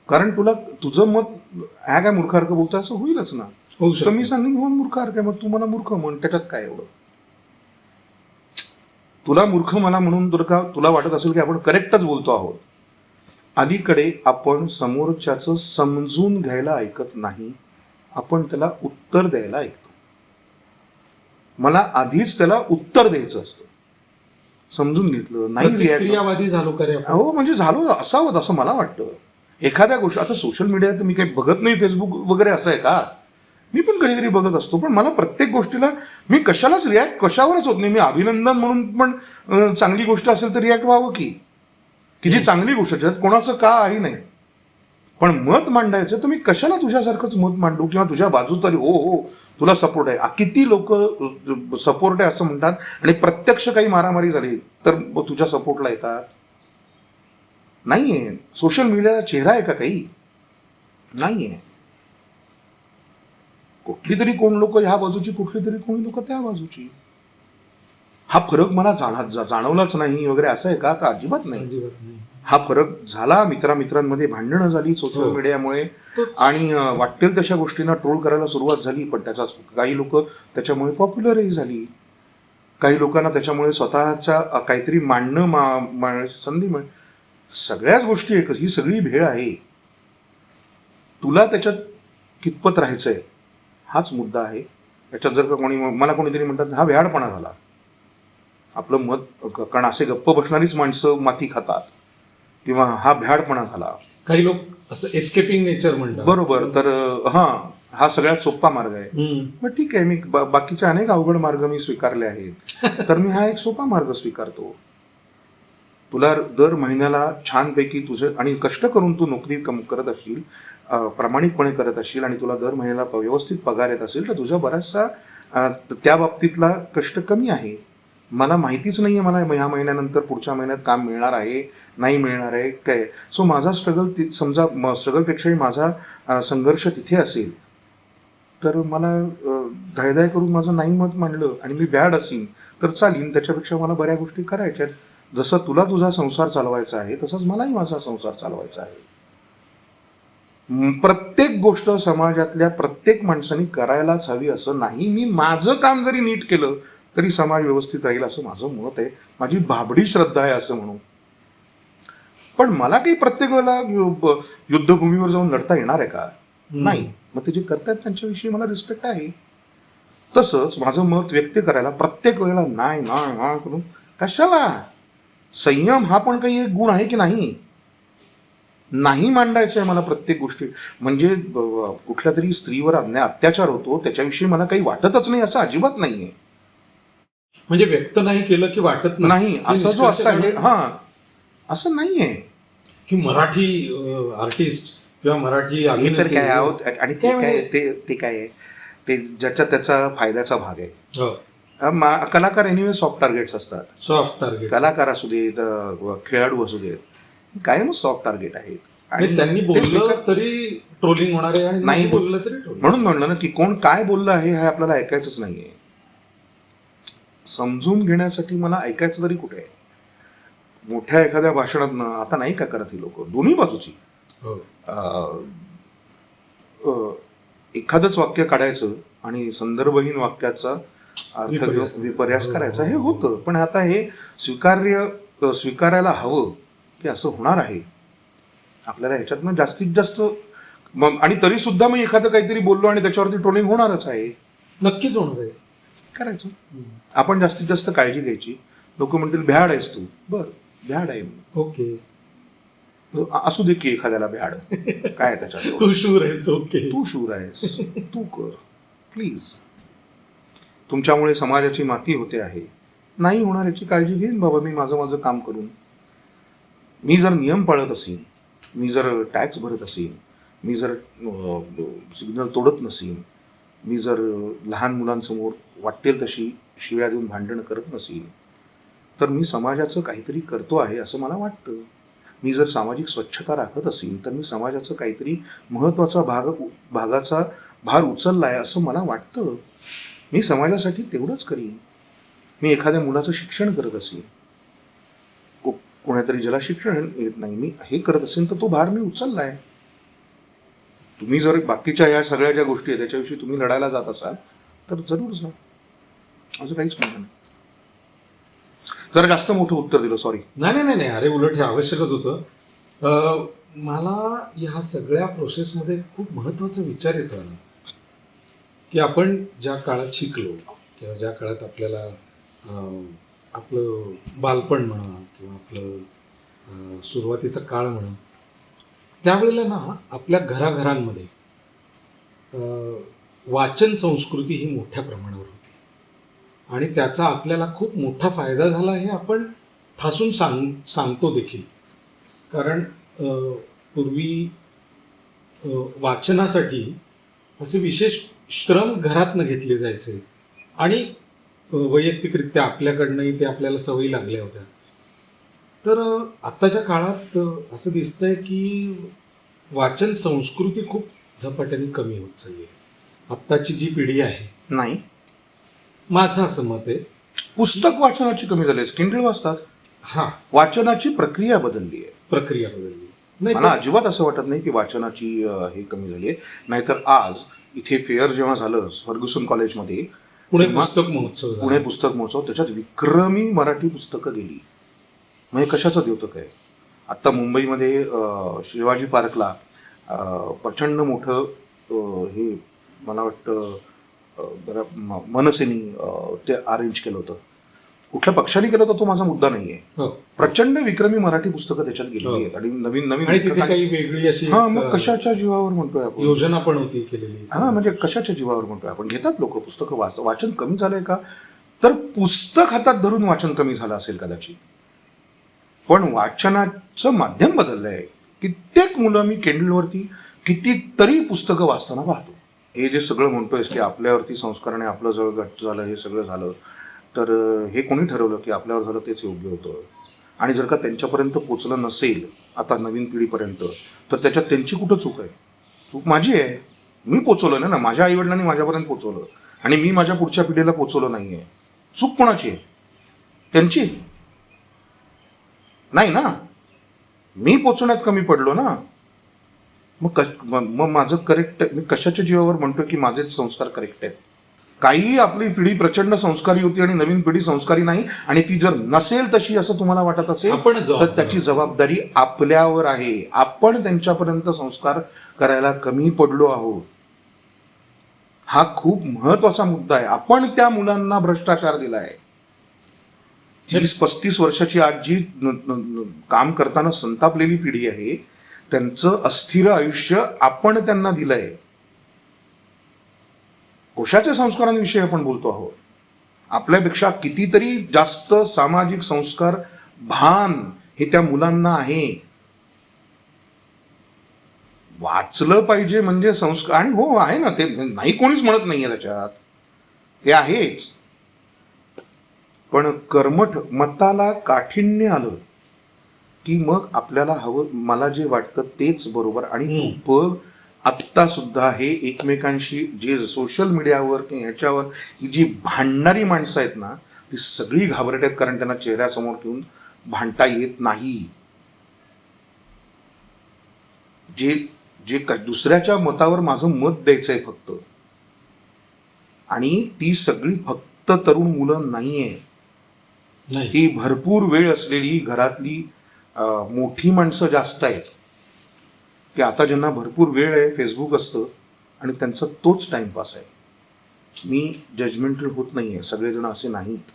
कारण तुझं मत ह्या काय मूर्खार्क बोलतोय असं होईलच ना. तर मी सांगेन हो मूर्खार्क आहे, मग तू मला मूर्ख म्हण, त्याच्यात काय एवढं? तुला मूर्ख मला म्हणून तुला वाटत असेल की आपण करेक्टच बोलतो आहोत. अलीकडे आपण समोरच्याचं समजून घ्यायला ऐकत नाही, आपण त्याला उत्तर द्यायला ऐकतो. मला आधीच त्याला उत्तर द्यायचं असतं. समजून घेतलं नाही, प्रतिक्रियावादी झालो का रे? हो, म्हणजे झालो असावं असं मला वाटतं. एखाद्या गोष्ट, आता सोशल मीडियात मी काही बघत नाही, फेसबुक वगैरे असं आहे का? मी पण कधीतरी बघत असतो, पण मला प्रत्येक गोष्टीला मी कशालाच रिॲक्ट कशावरच होत नाही. मी अभिनंदन म्हणून पण चांगली गोष्ट असेल तर रिॲक्ट व्हावं की जी चांगली गोष्ट त्यात कोणाचं का आहे नाही. पण मत मांडायचं तर मी कशाला तुझ्यासारखंच मत मांडू किंवा तुझ्या बाजू तरी हो तुला सपोर्ट आहे. किती लोक सपोर्ट आहे असं म्हणतात आणि प्रत्यक्ष काही मारामारी झाली तर तुझ्या सपोर्टला येतात. नाहीये. सोशल मीडियाला चेहरा आहे का काही? नाहीये. कुठली तरी कोण लोक ह्या बाजूची, कुठली तरी कोणी लोक त्या बाजूची. हा फरक मला जाणवलाच नाही वगैरे असं आहे का? अजिबात नाही. हा फरक झाला. मित्रांमध्ये भांडणं झाली सोशल मीडियामुळे आणि वाटेल तशा गोष्टींना ट्रोल करायला सुरुवात झाली. पण त्याचा काही लोक त्याच्यामुळे पॉप्युलरही झाली. काही लोकांना त्याच्यामुळे स्वतःच्या काहीतरी मांडणं संधी मिळेल. सगळ्याच गोष्टी एकच, ही सगळी भेळ आहे. तुला त्याच्यात कितपत राहायचंय हाच मुद्दा आहे. याच्यात जर का मला कोणीतरी म्हणतात हा भ्याडपणा झाला, आपलं मत, कारण असे गप्प बसणारीच माणसं माती खातात, किंवा हा भ्याडपणा झाला. काही लोक असं एस्केपिंग नेचर म्हणतात. बरोबर. तर हा सगळ्यात सोपा मार्ग आहे. मग ठीक आहे, मी बाकीचे अनेक अवघड मार्ग मी स्वीकारले आहेत, तर मी हा एक सोपा मार्ग स्वीकारतो. तुला दर महिन्याला छानपैकी तुझं आणि कष्ट करून तू नोकरी करत असशील, प्रामाणिकपणे करत असशील आणि तुला दर महिन्याला व्यवस्थित पगार येत असेल तर तुझा बराचसा त्या बाबतीतला कष्ट कमी आहे. मला माहितीच नाही आहे मला ह्या महिन्यानंतर पुढच्या महिन्यात काम मिळणार आहे नाही मिळणार आहे काय. सो माझा स्ट्रगल समजा स्ट्रगलपेक्षाही माझा संघर्ष तिथे असेल तर मला धायधाय करून माझं नाही मत मांडलं आणि मी बॅड असीन तर चालीन. त्याच्यापेक्षा मला बऱ्या गोष्टी करायच्यात. जसं तुला तुझा संसार चालवायचा आहे तसंच मलाही माझा संसार चालवायचा आहे. प्रत्येक गोष्ट समाजातल्या प्रत्येक माणसाने करायलाच हवी असं नाही. मी माझं काम जरी नीट केलं तरी समाज व्यवस्थित राहील असं माझं मत आहे. माझी भाबडी श्रद्धा आहे असं म्हणू. पण मला काही प्रत्येक वेळेला युद्धभूमीवर जाऊन लढता येणार आहे का? नाही. मग ते जे करतायत त्यांच्याविषयी मला रिस्पेक्ट आहे. तसंच माझं मत व्यक्त करायला प्रत्येक वेळेला नाही ना करून कशाला? संयम हा पण काही एक गुण आहे की नाही? नाही मांडायचं आहे मला प्रत्येक गोष्टी. म्हणजे कुठल्या तरी स्त्रीवर अत्याचार होतो त्याच्याविषयी मला काही वाटतच नाही असं अजिबात नाहीये. म्हणजे व्यक्त नाही केलं की वाटत नाही असं जो आता आहे, हा असं नाहीये की मराठी आर्टिस्ट किंवा मराठी हे तर काय आहोत. आणि ते काय ते काय आहे ते ज्याच्या त्याचा फायद्याचा भाग आहे. कलाकार एनिवे सॉफ्ट टार्गेट्स असतात. सॉफ्ट टार्गेट कलाकार असू देत, खेळाडू असू देत, कायम सॉफ्ट टार्गेट आहेत. आणि त्यांनी बोललं तरी ट्रोलिंग होणार आहे आणि नाही बोललं तरी ट्रोलिंग. म्हणून म्हणलं ना की कोण काय बोललं आहे हे आपल्याला ऐकायचंच नाहीये. समजून घेण्यासाठी मला ऐकायचं तरी कुठे आहे? मोठ्या एखाद्या भाषणात आता नाही का करत ही लोक दोन्ही बाजूची एखादंच वाक्य काढायचं आणि संदर्भहीन वाक्याचा विपर्यास करायचा हे होतं. पण आता हे स्वीकारायला हवं की असं होणार आहे. आपल्याला ह्याच्यातनं जास्तीत जास्त मग आणि तरी सुद्धा मी एखादं काहीतरी बोललो आणि त्याच्यावरती ट्रोलिंग होणारच आहे. नक्कीच होणार आहे. करायचं आपण जास्तीत जास्त काळजी घ्यायची. लोक म्हणतील भ्याड आहेस तू. बर भ्याड आहे मी. ओके. असू दे की एखाद्याला भ्याड काय त्याच्यात. तू शूर आहेस. ओके. तू शूर आहेस. तू कर प्लीज. तुमच्यामुळे समाजाची माती होते आहे. नाही होणार याची काळजी घेईन बाबा मी माझं काम करून. मी जर नियम पाळत असेन, मी जर टॅक्स भरत असेन, मी जर सिग्नल तोडत नसेन, मी जर लहान मुलांसमोर वाटेल तशी शिव्या देऊन भांडण करत नसेन, तर मी समाजाचं काहीतरी करतो आहे असं मला वाटतं. मी जर सामाजिक स्वच्छता राखत असेल तर मी समाजाचं काहीतरी महत्त्वाचा भागाचा भार उचलला आहे असं मला वाटतं. मी समाजासाठी तेवढंच करीन. मी एखाद्या मुलाचं शिक्षण करत असेल, कोणातरी ज्याला शिक्षण येत नाही, मी हे करत असेल तर तो भार मी उचलला आहे. तुम्ही जर बाकीच्या ह्या सगळ्या ज्या गोष्टी आहेत त्याच्याविषयी तुम्ही लढायला जात असाल तर जरूर जा. असं काहीच म्हणणं नाही. जरा जास्त मोठं उत्तर दिलं, सॉरी. नाही. अरे उलट हे आवश्यकच होतं. मला ह्या सगळ्या प्रोसेसमध्ये खूप महत्त्वाचा विचार येतो आहे की आपण ज्या काळात शिकलो किंवा ज्या काळात आपल्याला आपलं बालपण म्हणा किंवा आपलं सुरुवातीचा काळ म्हणा, त्यावेळेला ना आपल्या घराघरांमध्ये वाचन संस्कृती ही मोठ्या प्रमाणावर होती आणि त्याचा आपल्याला खूप मोठा फायदा झाला हे आपण ठासून सांगतो देखील. कारण पूर्वी वाचनासाठी असे विशेष श्रम घरातनं घेतले जायचे आणि वैयक्तिकरित्या आपल्याकडनंही ते आपल्याला सवयी लागल्या होत्या. तर आत्ताच्या काळात असं दिसतंय की वाचन संस्कृती खूप झपाट्याने कमी होत चालली आहे. आत्ताची जी पिढी आहे, नाही माझं असं मत आहे, पुस्तक वाचनाची कमी झाली. किंडल वाचतात. हां, वाचनाची प्रक्रिया बदलली आहे. प्रक्रिया बदलली नाही. मला अजिबात असं वाटत नाही की वाचनाची हे कमी झाली आहे. नाहीतर आज इथे फेअर जेव्हा झालं फर्ग्युसन कॉलेजमध्ये, पुणे पुस्तक महोत्सव, पुणे पुस्तक महोत्सव, त्याच्यात विक्रमी मराठी पुस्तकं गेली. म्हणजे कशाचं द्योतक आहे. आत्ता मुंबईमध्ये शिवाजी पार्कला प्रचंड मोठं हे मला वाटतं मनसेनी ते अरेंज केलं होतं. कुठल्या पक्षाने केलं होतं तो माझा मुद्दा नाही आहे. प्रचंड विक्रमी मराठी पुस्तकं त्याच्यात गेलेली आहेत आणि नवीन तिथे काही वेगळी अशी मग कशाच्या जीवावर म्हणतोय आपण. योजना पण होती केलेली. म्हणजे कशाच्या जीवावर म्हणतोय आपण. घेतात लोक पुस्तकं वाचन कमी झालंय का तर पुस्तक हातात धरून वाचन कमी झालं असेल कदाचित. पण वाचनाचं माध्यम बदललंय. कित्येक मुलं मी केंडलवरती कितीतरी पुस्तकं वाचताना पाहतो. हे जे सगळं म्हणतोयस की आपल्यावरती संस्काराने आपलं जवळ गट झालं, हे सगळं झालं, तर हे कोणी ठरवलं की आपल्यावर झालं तेच योग्य होतं. आणि जर का त्यांच्यापर्यंत पोचलं नसेल आता नवीन पिढीपर्यंत तर त्याच्यात त्यांची कुठं चूक आहे. चूक माझी आहे. मी पोचवलं ना, माझ्या आईवडिलांनी माझ्यापर्यंत पोचवलं आणि मी माझ्या पुढच्या पिढीला पोचवलं नाही आहे. चूक कोणाची आहे. त्यांची नाही ना. मी पोचवण्यात कमी पडलो ना. मग माझं करेक्ट. मी कशाच्या जीवावर म्हणतोय की माझेच संस्कार करेक्ट आहेत. काही आपली पिढी प्रचंड संस्कारी होती आणि नवीन पिढी संस्कारी नाही, आणि ती जर नसेल तशी असं तुम्हाला वाटत असेल तर त्याची जबाबदारी आपल्यावर आहे. आपण त्यांच्यापर्यंत संस्कार करायला कमी पडलो आहोत. हा खूप महत्वाचा मुद्दा आहे. आपण त्या मुलांना भ्रष्टाचार दिलाय. 30-35 वर्षाची आज जी काम करताना संतापलेली पिढी आहे त्यांचं अस्थिर आयुष्य आपण त्यांना दिलंय. कशाच्या संस्कारांविषयी आपण बोलतो आहोत. आपल्यापेक्षा कितीतरी जास्त सामाजिक संस्कार भान हे त्या मुलांना आहे. वाचलं पाहिजे म्हणजे संस्कार. आणि हो आहे ना, ते नाही कोणीच म्हणत नाहीये त्याच्यात, ते आहेच. पण कर्मठ मताला काठिण्य आलं की मग आपल्याला हवं मला जे वाटतं तेच बरोबर. आणि तू बघ आत्ता सुद्धा हे एकमेकांशी जे सोशल मीडियावर किंवा ह्याच्यावर ही जी भांडणारी माणसं आहेत ना ती सगळी घाबरट आहेत. कारण त्यांना चेहऱ्यासमोर ठेवून भांडता येत नाही. जे दुसऱ्याच्या मतावर माझं मत द्यायचंय फक्त, आणि ती सगळी फक्त फक्त तरुण मुलं नाहीये, नाही. ती भरपूर वेळ असलेली घरातली मोठी माणसं जास्त आहेत की आता ज्यांना भरपूर वेळ आहे, फेसबुक असतं आणि त्यांचा तोच टाइमपास आहे. मी जजमेंटल होत नाहीये, सगळेजण असे नाहीत,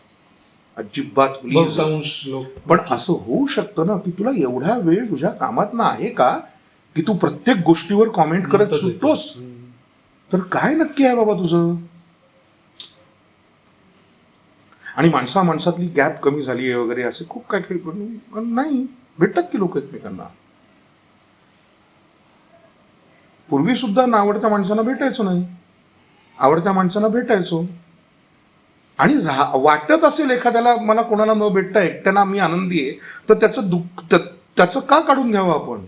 अजिबात प्लीज. बहुतांश लोक. पण असं होऊ शकतं ना की तुला एवढा वेळ तुझ्या कामात ना आहे का की तू प्रत्येक गोष्टीवर कॉमेंट करत म्हणतच सुटतोस? तर काय नक्की आहे बाबा तुझं? आणि माणसातली गॅप कमी झाली आहे वगैरे असे खूप काय काही पण नाही, भेटतात की लोक एकमेकांना. पूर्वी सुद्धा आवडत्या माणसांना भेटायचो नाही, आवडत्या माणसांना भेटायचो. आणि वाटत असेल एखाद्याला मला कोणाला न भेटता एकट्यानं मी आनंदी आहे, तर त्याचं दुःख त्याचं का काढून घ्यावं आपण?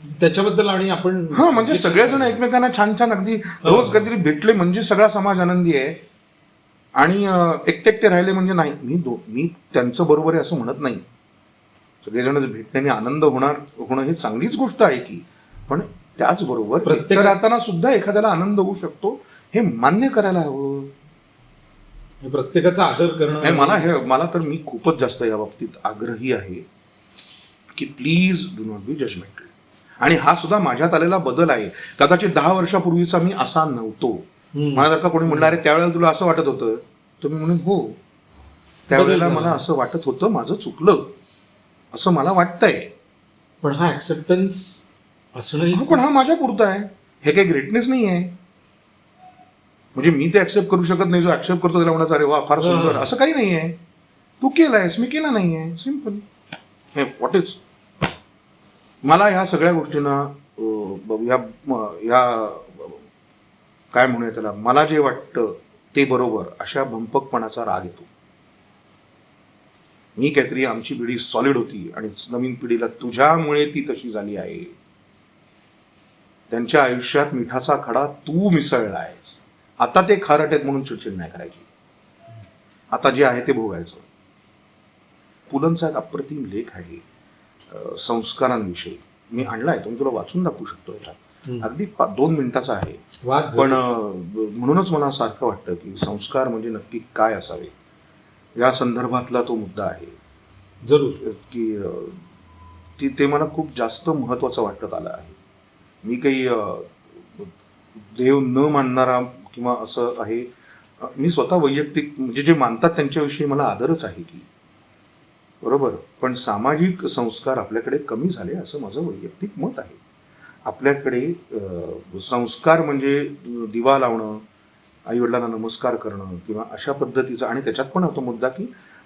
त्याच्याबद्दल आणि आपण म्हणजे सगळेजण एकमेकांना छान छान अगदी रोज काहीतरी भेटले म्हणजे सगळा समाज आनंदी आहे आणि एकटे राहिले म्हणजे नाही. मी त्यांचं बरोबर आहे असं म्हणत नाही. सगळेजण भेटण्याने आनंद होणं ही चांगलीच गोष्ट आहे की, पण त्याचबरोबर एकटं राहताना सुद्धा एखाद्याला आनंद होऊ शकतो हे मान्य करायला हवं. प्रत्येकाचा आदर करणं. मला तर मी खूपच जास्त या बाबतीत आग्रही आहे की please do not be judgmental. आणि हा सुद्धा माझ्यात आलेला बदल आहे. कदाचित 10 वर्षापूर्वीचा मी असा नव्हतो. मला जर का कोणी म्हणलं अरे त्यावेळेला तुला असं वाटत होतं, तर मी म्हणून हो, त्यावेळेला मला असं वाटत होतं, माझं चुकलं असं मला वाटतंय. पण हा ऍक्सेप्टन्स असणं, पण हा माझ्या पुरता आहे, हे काही ग्रेटनेस नाही आहे. म्हणजे मी ते ऍक्सेप्ट करू शकत नाही, जो ऍक्सेप्ट करतो त्याला म्हणायचं अरे वा फार सुंदर, असं काही नाही आहे. तू केलायस, मी केला नाही आहे, सिम्पल. हे व्हॉट इज. मला ह्या सगळ्या गोष्टींना या काय म्हणूया त्याला, मला जे वाटतं ते बरोबर अशा भंपकपणाचा राग येतो. मी काहीतरी आमची पिढी सॉलिड होती आणि नवीन पिढीला तुझ्यामुळे ती तशी झाली आहे, त्यांच्या आयुष्यात मिठाचा खडा तू मिसळला आहेस, आता ते खारट आहेत म्हणून चिडचिड नाही करायची, आता जे आहे ते भोगायचं. पुलंचा एक अप्रतिम लेख आहे संस्कारांविषयी, मी आणलाय, तो मी तुला वाचून दाखवू शकतो. याच्यात अगदी 2 मिनिटाचा आहे, पण म्हणूनच मला सारखं वाटतं की संस्कार म्हणजे नक्की काय असावे या संदर्भातला तो मुद्दा आहे. जरूर की ते मला खूप जास्त महत्त्वाचं वाटत आलं आहे. मी काही देव न मानणारा किंवा असं आहे, मी स्वतः वैयक्तिक म्हणजे जे मानतात त्यांच्याविषयी मला आदरच आहे की, बरोबर. पण सामाजिक संस्कार आपल्याकडे कमी झाले असं माझं वैयक्तिक मत आहे. आपल्याकडे संस्कार म्हणजे दिवा लावणं, आईवडिलांना नमस्कार करणं किंवा अशा पद्धतीचं. आणि त्याच्यात पण होतो मुद्दा की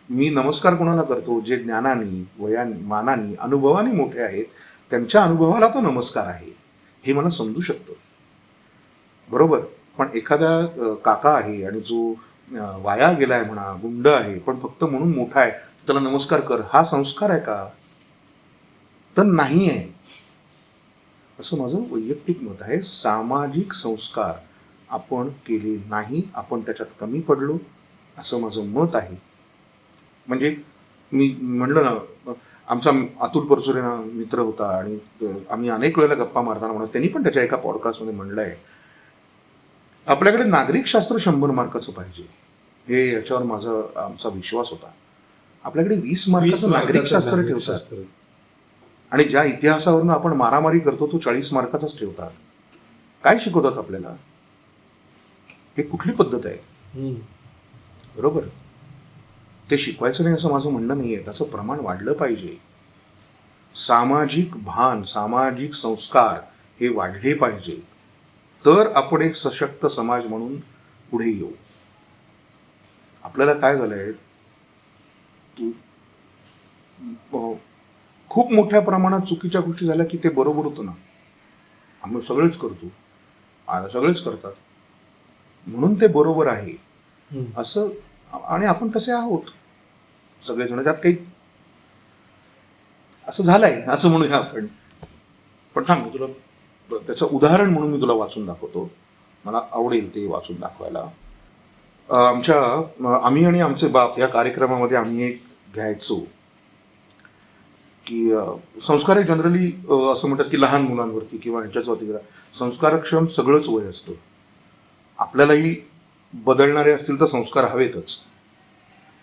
मी नमस्कार कोणाला करतो, जे ज्ञानाने, वयाने, मानाने, अनुभवाने मोठे आहेत, त्यांच्या अनुभवाला तो नमस्कार आहे हे मला समजू शकतं, बरोबर. पण एखादा काका आहे आणि जो वाया गेलाय म्हणा, गुंड आहे, पण फक्त म्हणून मोठा आहे त्याला नमस्कार कर, हा संस्कार आहे का? तर नाही आहे, असं माझं वैयक्तिक मत आहे. सामाजिक संस्कार आपण केले नाही, आपण त्याच्यात कमी पडलो असं माझं मत आहे. म्हणजे मी म्हणलं ना, आमचा अतुल परचुरे मित्र होता आणि आम्ही अनेक वेळेला गप्पा मारताना म्हणत, त्यांनी पण त्याच्या एका पॉडकास्टमध्ये म्हणलं आहे, आपल्याकडे नागरिकशास्त्र 100 मार्काचं पाहिजे, हे याच्यावर आमचा विश्वास होता. आपल्याकडे 20 मार्काचं नागरिकशास्त्र ठेवतात आणि ज्या इतिहासावरून आपण मारामारी करतो तो 40 मार्काचाच ठेवतात. काय शिकवतात आपल्याला? हे कुठली पद्धत आहे? बरोबर. ते शिकवायचं नाही असं माझं म्हणणं नाही आहे, त्याचं प्रमाण वाढलं पाहिजे. सामाजिक भान, सामाजिक संस्कार हे वाढले पाहिजे, तर आपण एक सशक्त समाज म्हणून पुढे येऊ. आपल्याला काय झालंय, खूप मोठ्या प्रमाणात चुकीच्या गोष्टी झाल्या की ते बरोबर होतं ना, आम्ही सगळेच करतो, सगळेच करतात म्हणून ते बरोबर आहे असं, आणि आपण तसे आहोत सगळेजण, त्यात काही असं झालंय असं म्हणूया आपण. पण थांब, तुला त्याचं उदाहरण म्हणून मी तुला वाचून दाखवतो, मला आवडेल ते वाचून दाखवायला. आम्ही आणि आमचे बाप या कार्यक्रमामध्ये आम्ही एक घ्यायचो की संस्कार हे जनरली असं म्हणतात की लहान मुलांवरती किंवा ह्याच्याच वरती संस्कारक्षम सगळंच वय असतं. आपल्यालाही बदलणारे असतील तर संस्कार हवेतच.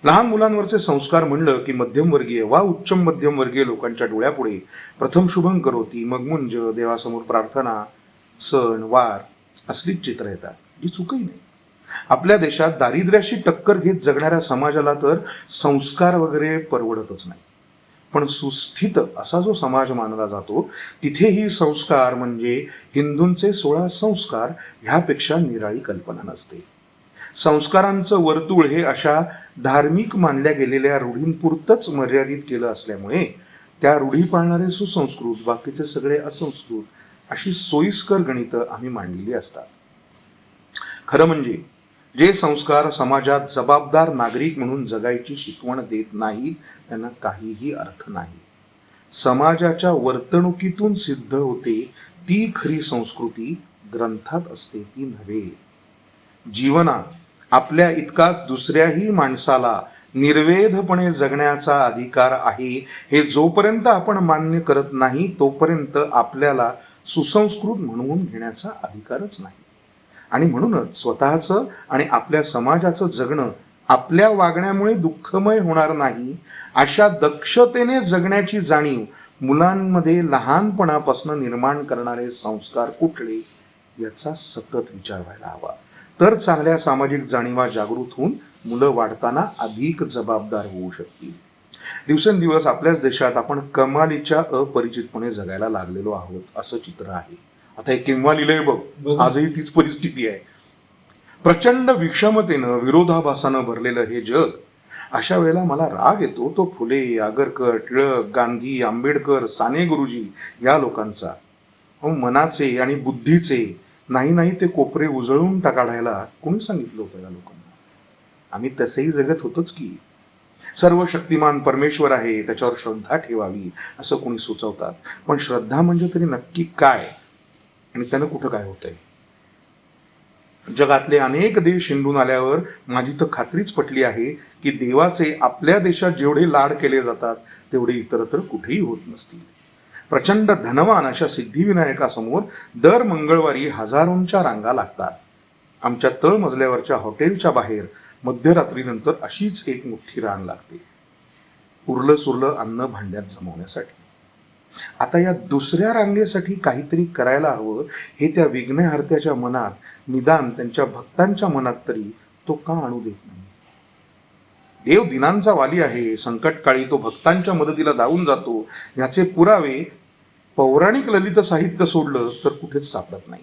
लहान मुलांवरचे संस्कार म्हणलं की मध्यमवर्गीय वा उच्च मध्यमवर्गीय लोकांच्या डोळ्यापुढे प्रथम शुभं करोती, मग मुंज, देवासमोर प्रार्थना, सण वार असलीच चित्र येतात, जी चुकही नाही. आपल्या देशात दारिद्र्याशी टक्कर घेत जगणाऱ्या समाजाला तर संस्कार वगैरे परवडतच नाही. पण सुस्थित असा जो समाज मानला जातो तिथेही संस्कार म्हणजे हिंदूंचे 16 संस्कार ह्यापेक्षा निराळी कल्पना नसते. संस्कारांचं वर्तुळ हे अशा धार्मिक मानल्या गेलेल्या रूढींपुरतंच मर्यादित केलं असल्यामुळे त्या रूढी पाळणारे सुसंस्कृत, बाकीचे सगळे असंस्कृत अशी सोयीस्कर गणितं आम्ही मांडलेली असतात. खरं म्हणजे जे संस्कार समाजात जबाबदार नागरिक म्हणून जगायची शिकवण देत नाहीत त्यांना काहीही अर्थ नाही. समाजाच्या वर्तणुकीतून सिद्ध होते ती खरी संस्कृती ग्रंथात असते ती नव्हे. जीवनात आपल्या इतकाच दुसऱ्याही माणसाला निर्वेधपणे जगण्याचा अधिकार आहे हे जोपर्यंत आपण मान्य करत नाही तोपर्यंत आपल्याला सुसंस्कृत म्हणवून घेण्याचा अधिकारच नाही. आणि म्हणूनच स्वतःचं आणि आपल्या समाजाचं जगणं आपल्या वागण्यामुळे दुःखमय होणार नाही अशा दक्षतेने जगण्याची जाणीव मुलांमध्ये लहानपणापासून निर्माण करणारे संस्कार कुठले याचा सतत विचार व्हायला हवा. तर चांगल्या सामाजिक जाणीवा जागृत होऊन मुलं वाढताना अधिक जबाबदार होऊ शकतील. दिवसेंदिवस आपल्याच देशात आपण कमालीच्या अपरिचितपणे जगायला लागलेलो आहोत असं चित्र आहे. आता हे केव्हा लिहिलंय बघ, आजही तीच परिस्थिती आहे. प्रचंड विषमतेनं विरोधाभासानं भरलेलं हे जग. अशा वेळेला मला राग येतो तो फुले, आगरकर, टिळक, गांधी, आंबेडकर, साने गुरुजी या लोकांचा. मनाचे आणि बुद्धीचे नाही ते कोपरे उजळून टाकायला कोणी सांगितलं होतं या लोकांना? आम्ही तसेही जगत होतोच की. सर्व शक्तिमान परमेश्वर आहे त्याच्यावर श्रद्धा ठेवावी असं कोणी सुचवतात. पण श्रद्धा म्हणजे तरी नक्की काय आणि त्यानं कुठं काय होतंय? जगातले अनेक देश हिंडून आल्यावर माझी तर खात्रीच पटली आहे की देवाचे आपल्या देशात जेवढे लाड केले जातात तेवढे इतरत्र कुठेही होत नसतील. प्रचंड धनवान अशा सिद्धिविनायकासमोर दर मंगळवारी हजारोंच्या रांगा लागतात. आमच्या तळमजल्यावरच्या हॉटेलच्या बाहेर मध्यरात्रीनंतर अशीच एक मोठी रांग लागते उरलं सुरलं अन्न भांड्यात जमवण्यासाठी. आता या दुसऱ्या रांगेसाठी काहीतरी करायला हवं हे त्या विघ्नहर्त्याच्या मनात निदान त्यांच्या भक्तांच्या मनात तरी तो का आणू देत नाही? देव दिनांचा वाली आहे, संकटकाळी तो भक्तांच्या मदतीला धावून जातो याचे पुरावे पौराणिक ललित साहित्य सोडलं तर कुठेच सापडत नाही.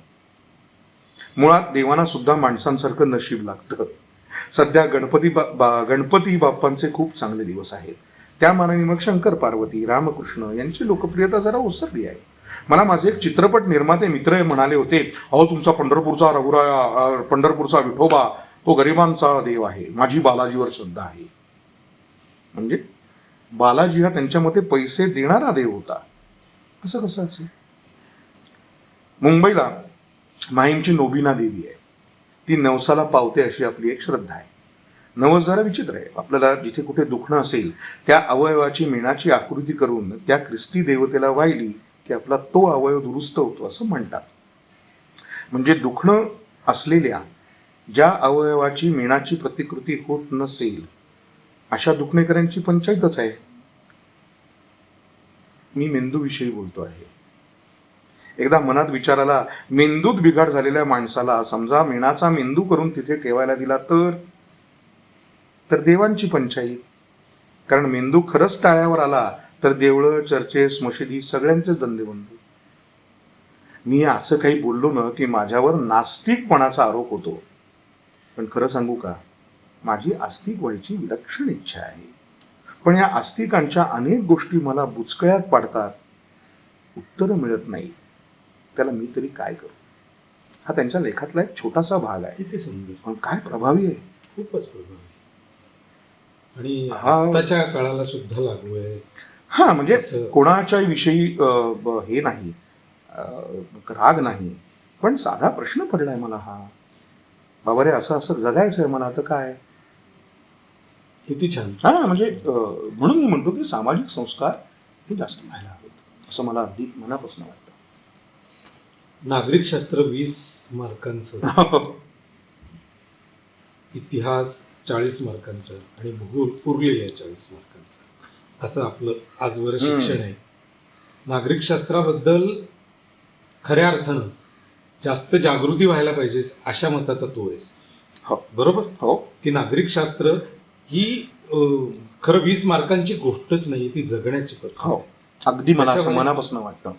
मुळात देवांना सुद्धा माणसांसारखं नशीब लागतं. सध्या गणपती बाप्पांचे खूप चांगले दिवस आहेत. त्या मानाने मग शंकर पार्वती, रामकृष्ण यांची लोकप्रियता जरा ओसरली आहे. मला माझे एक चित्रपट निर्माते मित्र म्हणाले होते, अहो तुमचा पंढरपूरचा विठोबा तो गरिबांचा देव आहे, माझी बालाजीवर श्रद्धा आहे. म्हणजे बालाजी हा त्यांच्या मते पैसे देणारा देव होता. कसं असेल? मुंबईला माहीमची नोबिना देवी आहे. ती नवसाला पावते अशी आपली एक श्रद्धा आहे. नवस जरा विचित्र आहे. आपल्याला जिथे कुठे दुखणं असेल त्या अवयवाची मेणाची आकृती करून त्या ख्रिस्ती देवतेला वाहिली की आपला तो अवयव दुरुस्त होतो असं म्हणतात. म्हणजे दुखणं असलेल्या ज्या अवयवाची मेणाची प्रतिकृती होत नसेल अशा दुखणेकरांची पंचायतच आहे. मी मेंदूविषयी बोलतो आहे. एकदा मनात विचाराला मेंदूत बिघाड झालेल्या माणसाला समजा मेणाचा मेंदू करून तिथे ठेवायला दिला तर देवांची पंचायत. कारण मेंदू खरंच टाळ्यावर आला तर देवळं, चर्चेस, मशिदी सगळ्यांचेच धंदे बंद. मी असं काही बोललो ना की माझ्यावर नास्तिकपणाचा आरोप होतो. पण खरं सांगू का, माझी आस्तिक व्हायची विलक्षण इच्छा आहे. पण या आस्तिकांच्या अनेक गोष्टी मला बुचकळ्यात पाडतात. उत्तरं मिळत नाही. त्याला मी तरी काय करू? हा त्यांच्या लेखातला एक छोटासा भाग आहे. किती सुंदर, पण काय प्रभावी आहे. खूपच प्रभावी. आणि आताच्या काळाला सुद्धा लागू आहे. हा म्हणजे कोणाच्या विषयी हे नाही, राग नाही, पण साधा प्रश्न पडलाय मला हा. बाबा रे, असं जगायचंय मला, आता काय. किती छान. हा म्हणजे म्हणून मी म्हणतो की सामाजिक संस्कार हे जास्त व्हायला हवेत असं मला अगदी मनापासून वाटतं. नागरिक शास्त्र 20 मार्कांचं. इतिहास 40 मार्कांचं आणि भूगोल उरलेल्या 40 मार्कांचं असं आपलं आजवर शिक्षण आहे. नागरिकशास्त्राबद्दल खऱ्या अर्थानं जास्त जागृती व्हायला पाहिजे अशा मताचा तू आहेस. हो बरोबर हो की नागरिकशास्त्र ही खरं 20 मार्कांची गोष्टच नाही, ती जगण्याची पद्धत हो आहे. अगदी मला असं त्याच्यामुळे- मनापासून वाटतं.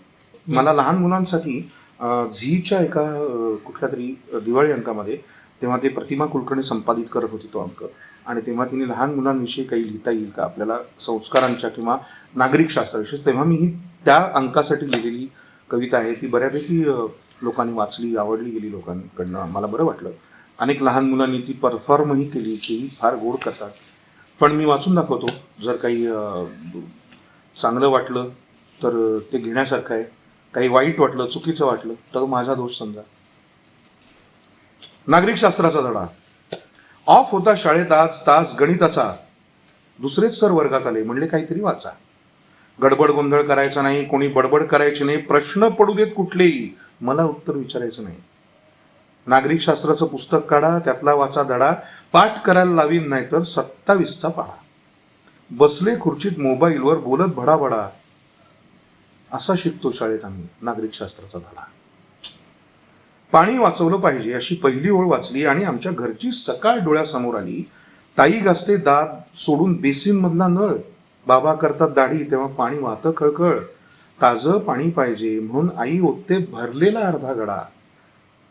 मला लहान मुलांसाठी झीच्या एका कुठल्या तरी दिवाळी अंकामध्ये तेव्हा ते प्रतिमा कुलकर्णी संपादित करत होती तो अंक, आणि तेव्हा तिने लहान मुलांविषयी काही लिहिता येईल का आपल्याला संस्कारांच्या किंवा नागरिकशास्त्राविषयी, तेव्हा मी ही त्या अंकासाठी लिहिलेली कविता आहे. ती बऱ्यापैकी लोकांनी वाचली, आवडली गेली लोकांकडनं. मला बरं वाटलं. अनेक लहान मुलांनी ती परफॉर्मही केली, तेही फार गोड करतात. पण मी वाचून दाखवतो, जर काही चांगलं वाटलं तर ते घेण्यासारखं आहे, काही वाईट वाटलं, चुकीचं वाटलं तर माझा दोष समजा. नागरिकशास्त्राचा धडा. ऑफ होता शाळेत आज तास गणिताचा, दुसरेच सर वर्गात आले, म्हणले काहीतरी वाचा. गडबड गोंधळ करायचा नाही, कोणी बडबड करायची नाही, प्रश्न पडू देत कुठलेही, मला उत्तर विचारायचं नाही. नागरिकशास्त्राचं पुस्तक काढा, त्यातला वाचा धडा, पाठ करायला लावीन नाही तर 27चा पाढा. बसले खुर्चीत मोबाईलवर बोलत भडाभडा, असा शिकतो शाळेत आम्ही नागरिकशास्त्राचा धडा. पाणी वाचवलं पाहिजे अशी पहिली ओळ वाचली आणि आमच्या घरची सकाळ डोळ्यासमोर आली. ताई घासते दात सोडून बेसिन मधला नळ, बाबा करतात दाढी तेव्हा पाणी वाहतं खळखळ. ताजं पाणी पाहिजे म्हणून आई ओतते भरलेला अर्धा गडा.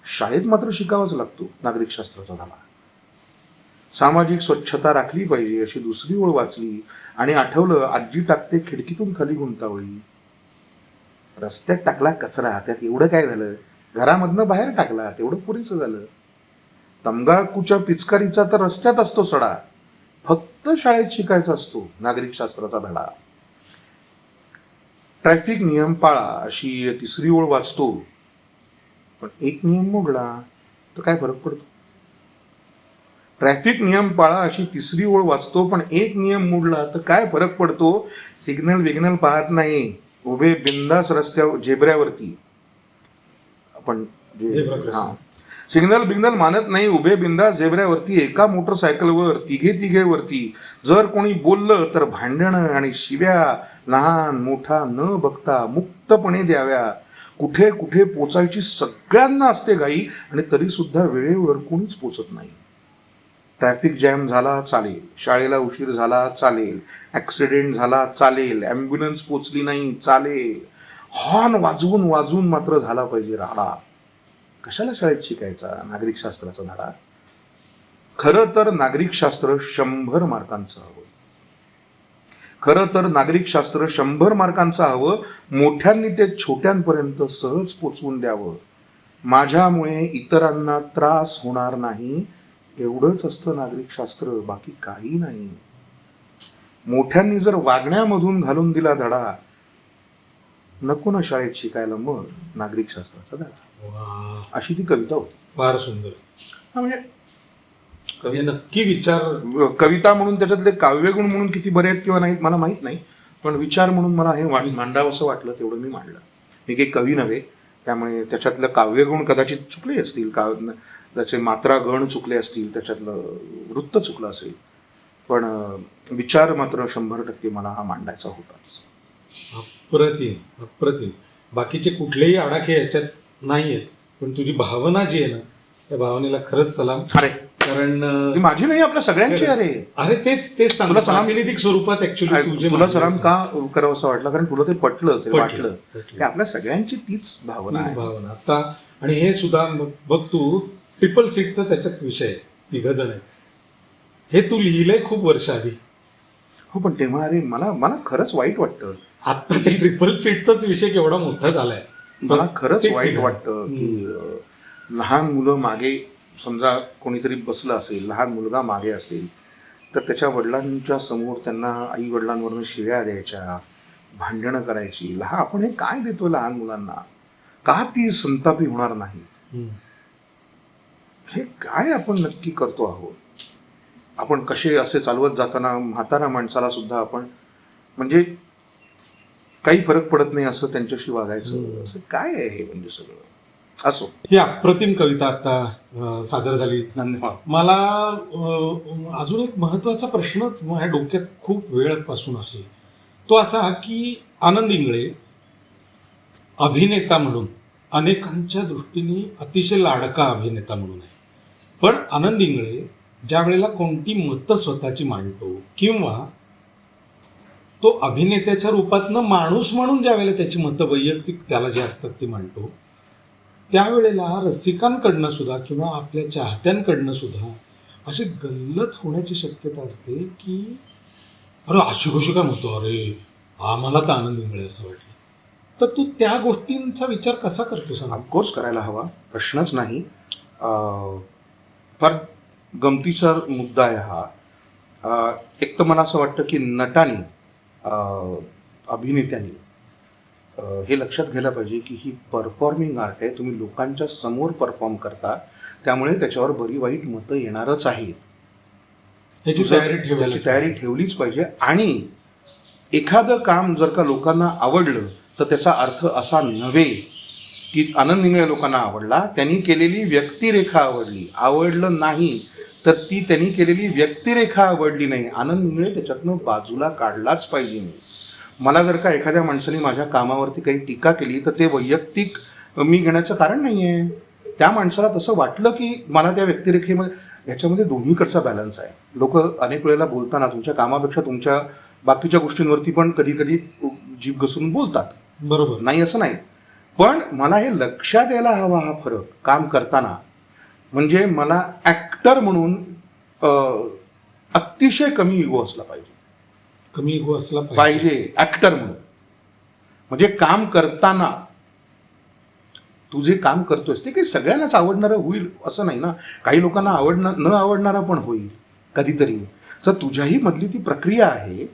शाळेत मात्र शिकावाच लागतो नागरिकशास्त्राचा धडा. सामाजिक स्वच्छता राखली पाहिजे अशी दुसरी ओळ वाचली आणि आठवलं आजी टाकते खिडकीतून खाली गुंतावळी. रस्त्यात टाकला कचरा, त्यात एवढं काय झालं, घरामधनं बाहेर टाकला तेवढं पुरेसं झालं. तंबाखूच्या पिचकारीचा तर रस्त्यात असतो सडा, फक्त शाळेत शिकायचा असतो नागरिकशास्त्राचा धडा. ट्रॅफिक नियम पाळा अशी तिसरी ओळ वाचतो, पण एक नियम मोडला तर काय फरक पडतो. ट्रॅफिक नियम पाळा अशी तिसरी ओळ वाचतो, पण एक नियम मोडला तर काय फरक पडतो. सिग्नल विग्नल पाहत नाही, उभे बिंदास रस्त्यावर झेब्र्यावरती. आपण Zebra crossing. सिग्नल बिग्नल मानत नाही, उभे बिंदास झेब्र्यावरती, एका मोटरसायकलवर तिघे वरती. जर कोणी बोललं तर भांडणं आणि शिव्या, लहान मोठा न बघता मुक्तपणे द्याव्या. कुठे कुठे पोचायची सगळ्यांना असते घाई आणि तरी सुद्धा वेळेवर कोणीच पोचत नाही. ट्रॅफिक जॅम झाला चालेल, शाळेला उशीर झाला चालेल, ॲक्सिडेंट झाला चालेल, ॲम्ब्युलन्स पोचली नाही चालेल, हॉर्न वाजवून वाजवून मात्र झाला पाहिजे राडा. कशाला शाळेत शिकायचा नागरिकशास्त्राचा धडा. खरं तर नागरिकशास्त्र 100 मार्कांचं हवं. खरं तर नागरिकशास्त्र 100 मार्कांचं हवं. मोठ्यांनी ते छोट्यांपर्यंत सहज पोचवून द्यावं. माझ्यामुळे इतरांना त्रास होणार नाही, एवढंच असतं नागरिकशास्त्र, बाकी काही नाही. मोठ्यांनी जर वागण्यामधून घालून दिला धडा, नको ना शाळेत शिकायला मग नागरिकशास्त्राचा धडा. वा, अशी ती कविता होती. फार सुंदर. म्हणजे हे नक्की विचार. कविता म्हणून त्याच्यातले काव्यगुण म्हणून किती बरे आहेत किंवा नाहीत मला माहीत नाही, पण विचार म्हणून मला हे मांडावं असं वाटलं, तेवढं मी मांडलं. मी काही कवी नव्हे, त्यामुळे त्याच्यातलं काव्यगुण कदाचित चुकले असतील, त्याचे मात्रा गण चुकले असतील, त्याच्यातलं वृत्त चुकलं असेल, पण विचार मात्र 100% मला हा मांडायचा होताच. अप्रतिम अप्रतिम. बाकीचे कुठलेही आडाखे याच्यात नाही आहेत, पण तुझी भावना जी आहे ना, त्या भावनेला खरंच सलाम. अरे कारण ती माझी नाही, आपल्या सगळ्यांची. अरे अरे तेच सांग, तुला सलाम. प्रातिनिधिक स्वरूपात ऍक्च्युली तुला सलाम का करावं असं वाटलं, कारण तुला ते पटलं, ते वाटलं पटलं. की आपल्या सगळ्यांची तीच भावना आहे. भावना आता. आणि हे सुद्धा बघ तू, ट्रिपल सीटचा त्याच्यात विषय आहे, 3 जण आहे, हे तू लिहिलंय खूप वर्ष आधी. हो, पण तेव्हा अरे मला खरंच वाईट वाटतं. आता ते ट्रिपल सीटचाच विषय केवढा मोठा झालाय. मला खरंच वाईट वाटतं की लहान मुलं मागे, समजा कोणीतरी बसलं असेल, लहान मुलगा मागे असेल, तर त्याच्या वडिलांच्या समोर त्यांना आई वडिलांवरनं शिव्या द्यायच्या, भांडणं करायची. आपण हे काय देतोय लहान मुलांना, का ती संतापी होणार नाही, हे काय आपण नक्की करतो आहोत. आपण कसे असे चालवत जाताना म्हातारा माणसाला सुद्धा आपण म्हणजे काही फरक पडत नाही असं त्यांच्याशी वागायचं, असं काय आहे हे म्हणजे सगळं. असो. ही अप्रतिम कविता आता सादर झाली. धन्यवाद. मला अजून एक महत्त्वाचा प्रश्न माझ्या डोक्यात खूप वेळपासून आहे, तो असा की आनंद इंगळे अभिनेता म्हणून अनेकांच्या दृष्टीने अतिशय लाडका अभिनेता म्हणून आहे. पण आनंद इंगळे ज्या वेळेला कोणती मतं स्वतःची मांडतो किंवा तो अभिनेत्याच्या रूपातनं माणूस म्हणून ज्या वेळेला त्याची मतं वैयक्तिक त्याला जे असतात ते मांडतो, त्यावेळेला रसिकांकडनं सुद्धा किंवा आपल्या चाहत्यांकडनं सुद्धा अशी गल्लत होण्याची शक्यता असते की अरे अशी गोष्टी काय म्हणतो, अरे आम्हाला तर आनंद इंगळे असं वाटलं. तर तू त्या गोष्टींचा विचार कसा करतो सांग? ऑफकोर्स करायला हवा, प्रश्नच नाही. फार गमतीचा मुद्दा आहे हा. एक तर मला असं वाटतं की नटांनी, अभिनेत्यांनी हे लक्षात घ्यायला पाहिजे की ही परफॉर्मिंग आर्ट आहे. तुम्ही लोकांच्या समोर परफॉर्म करता, त्यामुळे त्याच्यावर बरी वाईट मतं येणारच आहेत. याची तयारी ठेवलीच पाहिजे. आणि एखादं काम जर का लोकांना आवडलं तर त्याचा अर्थ असा नव्हे की आनंद इंगळे लोकांना आवडला, त्यांनी केलेली व्यक्तिरेखा आवडलं नाही तर ती त्यांनी केलेली व्यक्तिरेखा आवडली नाही. आनंद इंगळे त्याच्यातनं बाजूला काढलाच पाहिजे. मला जर का एखाद्या माणसाने माझ्या कामावरती काही टीका केली तर ते वैयक्तिक मी घेण्याचं कारण नाही आहे. त्या माणसाला तसं वाटलं की मला त्या व्यक्तिरेखेमध्ये, याच्यामध्ये दोन्हीकडचा बॅलन्स आहे. लोक अनेक वेळेला बोलताना तुमच्या कामापेक्षा तुमच्या बाकीच्या गोष्टींवरती पण कधी कधी जीभ घसरून बोलतात. बरोबर नाही असं नाही, पण मला हे लक्षात यायला हवा हा फरक काम करताना. म्हणजे मला ॲक्टर म्हणून अतिशय कमी इगो असला पाहिजे. कमी इगो असला पाहिजे ॲक्टर म्हणून. म्हणजे काम करताना तू जे काम करतोयस ते काही सगळ्यांनाच आवडणारं होईल असं नाही ना. काही लोकांना न आवडणारं पण होईल कधीतरी. तर तुझ्याही मधली ती प्रक्रिया आहे.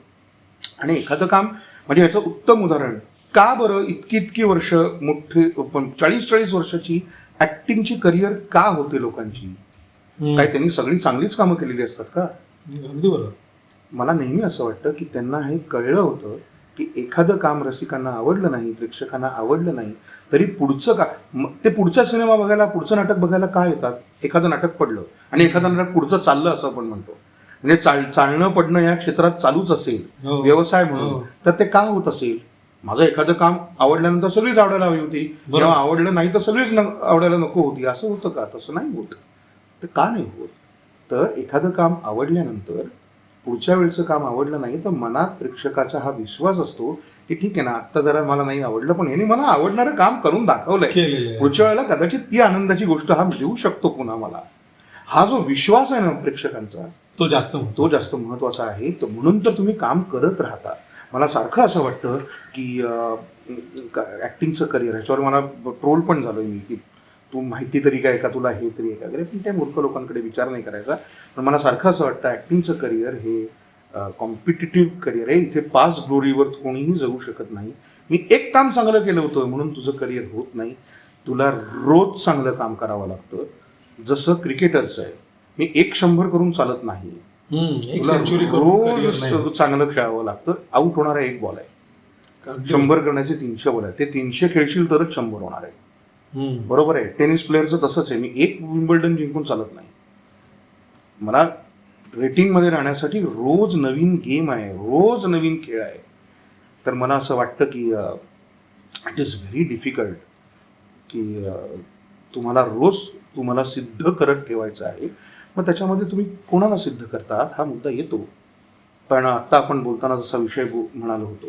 आणि एखादं काम, म्हणजे याचं उत्तम उदाहरण, का बरं इतकी वर्ष मोठे 40 वर्षाची ॲक्टिंगची करिअर का होते लोकांची? काय त्यांनी सगळी चांगलीच कामं केलेली असतात का? अगदी बरोबर. मला नेहमी असं वाटतं की त्यांना हे कळलं होतं की एखादं काम रसिकांना आवडलं नाही, प्रेक्षकांना आवडलं नाही, तरी ते पुढचा सिनेमा बघायला, पुढचं नाटक बघायला का येतात? एखादं नाटक पडलं आणि एखादं नाटक पुढचं चाललं असं आपण म्हणतो, म्हणजे चालणं पडणं या क्षेत्रात चालूच असेल व्यवसाय म्हणून, तर ते का होत असेल? माझं एखादं काम आवडल्यानंतर सगळीच आवडायला हवी होती, जेव्हा आवडलं नाही तर सगळीच आवडायला नको होती, असं होतं का? तसं नाही होत. तर का नाही होत? तर एखादं काम आवडल्यानंतर पुढच्या वेळचं काम आवडलं नाही तर मनात प्रेक्षकाचा हा विश्वास असतो की ठीक आहे ना, आत्ता जरा मला नाही आवडलं पण ह्याने मला आवडणारं काम करून दाखवलंय, पुढच्या वेळेला कदाचित ती आनंदाची गोष्ट हा देऊ शकतो पुन्हा मला. हा जो विश्वास आहे ना प्रेक्षकांचा, तो जास्त महत्त्वाचा आहे. तो म्हणून तर तुम्ही काम करत राहता. मला सारखं असं वाटतं की ॲक्टिंगचं करिअर, ह्याच्यावर मला ट्रोल पण झालो मी की तू माहिती तरी काय का, तुला हे तरी काय, पण त्या मूर्ख लोकांकडे विचार नाही करायचा. पण मला सारखं असं वाटतं ॲक्टिंगचं करिअर हे कॉम्पिटिटिव्ह करिअर आहे. इथे पास ग्लोरीवर कोणीही जगू शकत नाही. मी एक काम चांगलं केलं होतं म्हणून तुझं करिअर होत नाही. तुला रोज चांगलं काम करावं लागतं. जसं क्रिकेटरचं आहे, मी 100 करून चालत नाही, रोज चांगलं खेळावं लागतं. आऊट होणारा 1 बॉल आहे, 100 करण्याचे 300 बॉल आहे. ते 300 खेळशील तरच 100 होणार आहे. बरोबर आहे. टेनिस प्लेअरचं तसंच आहे. मी 1 विम्बल्डन जिंकून चालत नाही. मला रेटिंगमध्ये राहण्यासाठी रोज नवीन गेम आहे, रोज नवीन खेळ आहे. तर मला असं वाटतं की इट इज व्हेरी डिफिकल्ट की तुम्हाला सिद्ध करत ठेवायचं आहे. मग त्याच्यामध्ये तुम्ही कोणाला सिद्ध करतात हा मुद्दा येतो. पण आत्ता आपण बोलताना जसा विषय म्हणालो होतो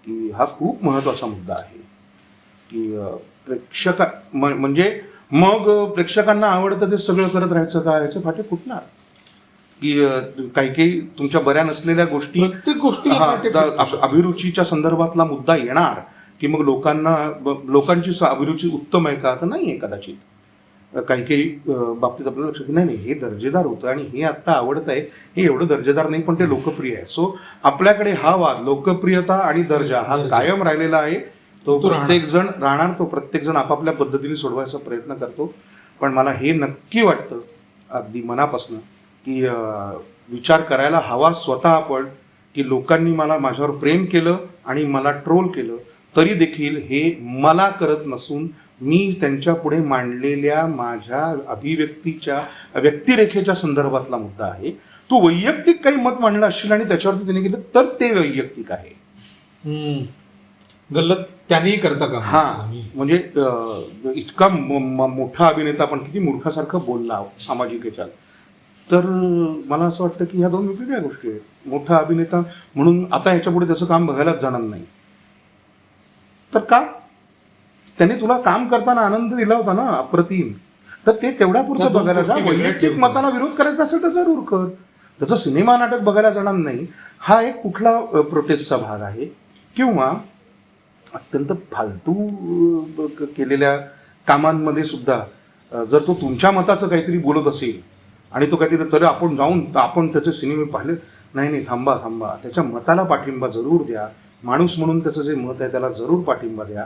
की हा खूप महत्त्वाचा मुद्दा आहे की म्हणजे मग प्रेक्षकांना आवडतं ते सगळं करत राहायचं का? याचे फाटे फुटणार की काही तुमच्या बऱ्या नसलेल्या गोष्टी, अभिरुचीच्या संदर्भातला मुद्दा येणार की मग लोकांची अभिरुची उत्तम आहे का? तर नाही आहे कदाचित. काही बाबतीत आपल्याला लक्षात नाही हे दर्जेदार होतं आणि हे आत्ता आवडत आहे, हे एवढं दर्जेदार नाही पण ते लोकप्रिय आहे. सो आपल्याकडे हा वाद लोकप्रियता आणि दर्जा हा कायम राहिलेला आहे. तो प्रत्येक जण राहणार, तो प्रत्येक जण आपापल्या पद्धतीने सोडवायचा प्रयत्न करतो. पण मला हे नक्की वाटतं अगदी मनापासून की विचार करायला हवा स्वतः आपण की लोकांनी माझ्यावर प्रेम केलं आणि मला ट्रोल केलं तरी देखील हे मला करत नसून मी त्यांच्या पुढे मांडलेल्या माझ्या अभिव्यक्तीच्या व्यक्तिरेखेच्या संदर्भातला मुद्दा आहे. तू वैयक्तिक काही मत मांडलं असशील आणि त्याच्यावरती त्यांनी गेलं तर ते वैयक्तिक आहे. गल्लत त्यांनीही करता का? हा, म्हणजे इतका मोठा अभिनेता पण किती मूर्खासारखं बोलला सामाजिक याच्यात, तर मला असं वाटतं की ह्या दोन वेगवेगळ्या गोष्टी आहेत. मोठा अभिनेता म्हणून आता ह्याच्यापुढे त्याचं काम बघायलाच जाणार नाही, तर का? त्याने तुला काम करताना आनंद दिला होता ना अप्रतिम, तर ते तेवढ्या पुरतं बघायला जा. वैयक्तिक मताला विरोध करायचा असेल तर जरूर कर, त्याचं सिनेमा नाटक बघायला जाणार नाही हा एक कुठला प्रोटेस्टचा भाग आहे. किंवा अत्यंत फालतू केलेल्या कामांमध्ये सुद्धा जर तो तुमच्या मताचं काहीतरी बोलत असेल आणि तो काहीतरी तर आपण जाऊन आपण त्याचे सिनेमे पाहिले, नाही थांबा, त्याच्या मताला पाठिंबा जरूर द्या. माणूस म्हणून त्याचं जे मत आहे त्याला जरूर पाठिंबा द्या.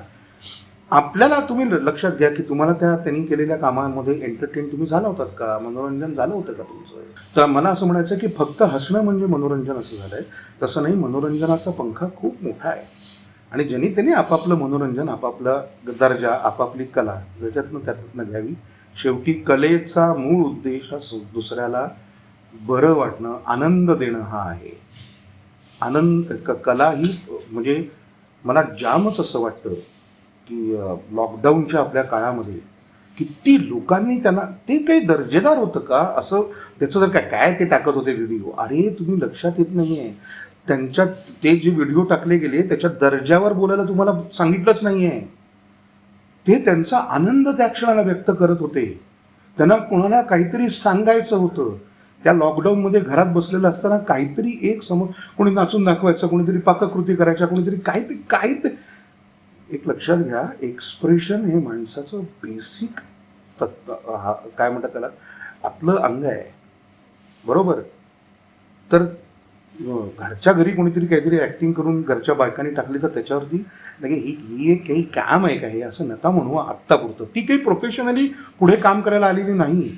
आपल्याला तुम्ही लक्षात घ्या की तुम्हाला त्यांनी केलेल्या कामामध्ये एंटरटेन तुम्ही झाला होतात का? मनोरंजन झालं होतं का तुमचं? तर मला असं म्हणायचं की फक्त हसणं म्हणजे मनोरंजन असं झालंय. तसं नाही, मनोरंजनाचा पंखा खूप मोठा आहे आणि ज्यांनी त्यांनी आपापलं मनोरंजन, आपापला दर्जा, आपापली कला त्यातनं घ्यावी. शेवटी कलेचा मूळ उद्देश हा दुसऱ्याला बरं वाटणं, आनंद देणं हा आहे. कला ही म्हणजे मला जामच असं वाटतं की लॉकडाऊनच्या आपल्या काळामध्ये किती लोकांनी त्यांना ते काही दर्जेदार होतं का असं त्याचं जर काय ते टाकत होते व्हिडिओ, अरे तुम्ही लक्षात येत नाही आहे त्यांच्यात ते जे व्हिडिओ टाकले गेले त्याच्या दर्जावर बोलायला तुम्हाला सांगितलंच नाही आहे. ते त्यांचा आनंद त्या क्षणाला व्यक्त करत होते. त्यांना कोणाला काहीतरी सांगायचं होतं. त्या लॉकडाऊनमध्ये घरात बसलेलं असताना काहीतरी एक कोणी नाचून दाखवायचं, कोणीतरी पाककृती करायच्या, कोणीतरी काय एक लक्षात घ्या, एक्सप्रेशन हे माणसाचं बेसिक काय म्हणतात त्याला, आतलं अंग आहे, बरोबर? तर घरच्या घरी कोणीतरी काहीतरी ॲक्टिंग करून घरच्या बायकांनी टाकली तर त्याच्यावरती लगे ही एक काही काम आहे का हे असं नका म्हणू आत्तापुरतं. ती काही प्रोफेशनली पुढे काम करायला आलेली नाही.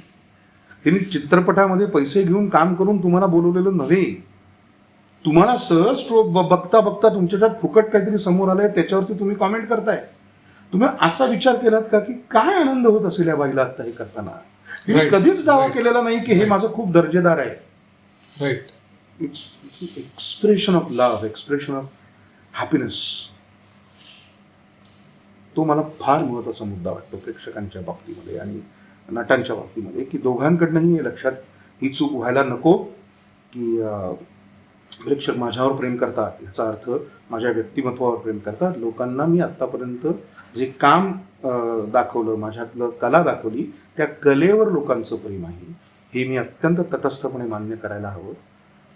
तिने चित्रपटामध्ये पैसे घेऊन काम करून तुम्हाला बोलवलेलं नव्हे. तुम्हाला सहज बघता तुमच्याच्यात फुकट काहीतरी समोर आलंय त्याच्यावरती तुम्ही कॉमेंट करताय. तुम्ही असा विचार केलात का की काय आनंद होत असेल या बाईला आत्ता हे करताना? तिने कधीच दावा केलेला नाही की हे माझं खूप दर्जेदार आहे. Right. It's expression of love, expression of happiness. तो मला फार महत्त्वाचा मुद्दा वाटतो प्रेक्षकांच्या बाबतीमध्ये आणि नटांच्या बाबतीमध्ये, की दोघांकडनंही हे लक्षात ही चूक व्हायला नको की प्रेक्षक माझ्यावर प्रेम करतात याचा अर्थ माझ्या व्यक्तिमत्वावर प्रेम करतात. लोकांना मी आत्तापर्यंत जे काम दाखवलं, माझ्यातलं कला दाखवली, त्या कलेवर लोकांचं प्रेम आहे हे मी अत्यंत तटस्थपणे मान्य करायला हवं.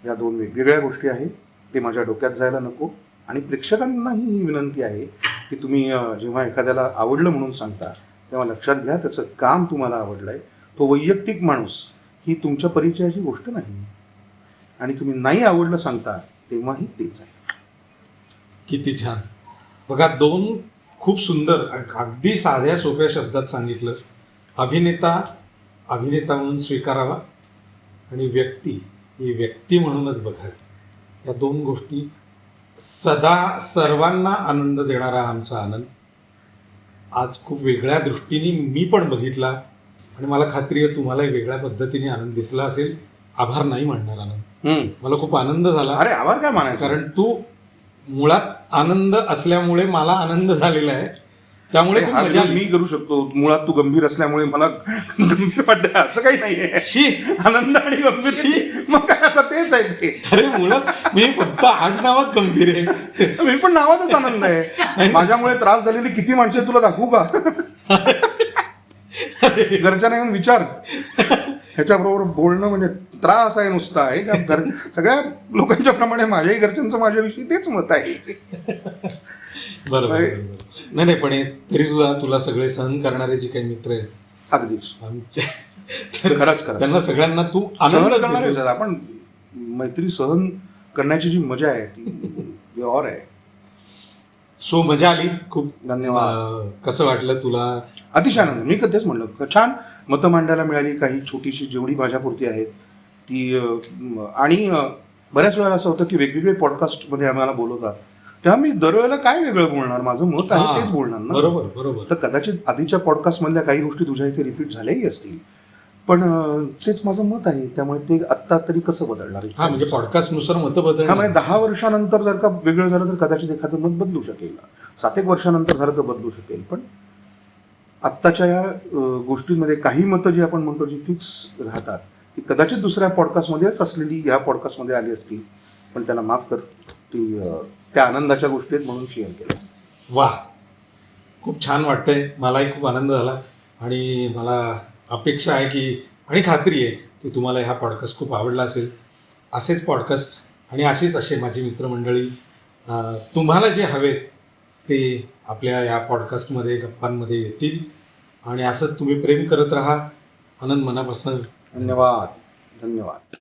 या दोन वेगवेगळ्या गोष्टी आहेत, ते माझ्या डोक्यात जायला नको. आणि प्रेक्षकांनाही ही विनंती आहे की तुम्ही जेव्हा एखाद्याला आवडलं म्हणून सांगता तेव्हा लक्षात घ्या त्याचं काम तुम्हाला आवडलं आहे. तो वैयक्तिक माणूस ही तुमच्या परिचयाची गोष्ट नाही. आणि तुम्ही नाही आवडलं सांगता तेव्हाही तेच आहे. किती छान. बघा, दोन खूप सुंदर अगदी साध्या सोप्या शब्दात सांगितलं. अभिनेता म्हणून स्वीकारावा आणि व्यक्ती ही व्यक्ती म्हणूनच बघावी. या दोन गोष्टी सदा सर्वांना आनंद देणारा आमचा आनंद आज खूप वेगळ्या दृष्टीने मी पण बघितला आणि मला खात्री आहे तुम्हालाही वेगळ्या पद्धतीने आनंद दिसला असेल. आभार नाही म्हणणार आनंद, मला खूप आनंद झाला. अरे आभार काय मानायचं, कारण तू मुळात आनंद असल्यामुळे मला आनंद झालेला आहे, त्यामुळे खूप मजा मी करू शकतो. मुळात तू गंभीर असल्यामुळे मला गंभीर वाटतं असं काही नाहीये. शी आनंद आणि गंभीर मग काय आता तेच आहे ते. अरे मुळात मी फक्त आडनावात गंभीर आहे. मी पण नावातच आनंद आहे. माझ्यामुळे त्रास झालेली किती माणसं आहेत तुला दाखवू का? घरच्यांना येऊन विचार. ह्याच्याबरोबर बोलणं म्हणजे त्रास आहे नुसता आहे का? सगळ्या लोकांच्या प्रमाणे माझ्याही घरच्यांचं माझ्याविषयी तेच मत आहे. बरोबर. नाही पण तरी सुद्धा तुला सगळे सहन करणारे जे काही मित्र आहेत, अगदीच आमचे, खरंच त्यांना सगळ्यांना तू आनंद करणारे. आपण मैत्री सहन करण्याची जी मजा आहे ती और आहे. सो मजा आली खूप. धन्यवाद. कसं वाटलं तुला? अतिशय आनंद. मी तेच म्हणलं, छान मतं मांडायला मिळाली. काही छोटीशी जेवढी माझ्यापुरती आहेत ती. आणि बऱ्याच वेळेला असं होतं की वेगवेगळे पॉडकास्टमध्ये आम्हाला बोलवतात तेव्हा मी दरवेळेला काय वेगळं बोलणार, माझं मत आहे तेच बोलणार ना. बरोबर बरोबर. तर कदाचित आधीच्या पॉडकास्टमधल्या काही गोष्टी तुझ्या इथे रिपीट झाल्याही असतील, पण तेच माझं मत आहे. त्यामुळे ते आत्ता तरी कसं बदलणार हा म्हणजे पॉडकास्टनुसार मतं हा बदल. म्हणजे 10 वर्षानंतर जर का वेगळं झालं तर कदाचित एखादं मत बदलू शकेल, 7 वर्षानंतर झालं तर बदलू शकेल. पण आत्ताच्या या गोष्टींमध्ये काही मतं जी आपण म्हणतो जी फिक्स राहतात ती कदाचित दुसऱ्या पॉडकास्टमध्येच असलेली ह्या पॉडकास्टमध्ये आली असतील, पण त्याला माफ कर, ती त्या आनंदाच्या गोष्टी आहेत म्हणून शेअर केल्या. वा, खूप छान वाटतंय, मलाही खूप आनंद झाला. आणि मला अपेक्षा आहे की आणि खात्री आहे की तुम्हाला हा पॉडकास्ट खूप आवडला असेल. असेच पॉडकास्ट आणि असे माझी मित्रमंडळी तुम्हाला जे हवेत ते आपल्या या पॉडकास्टमध्ये गप्पांमध्ये येतील. आणि असंच तुम्ही प्रेम करत राहा. आनंद मनापासून धन्यवाद.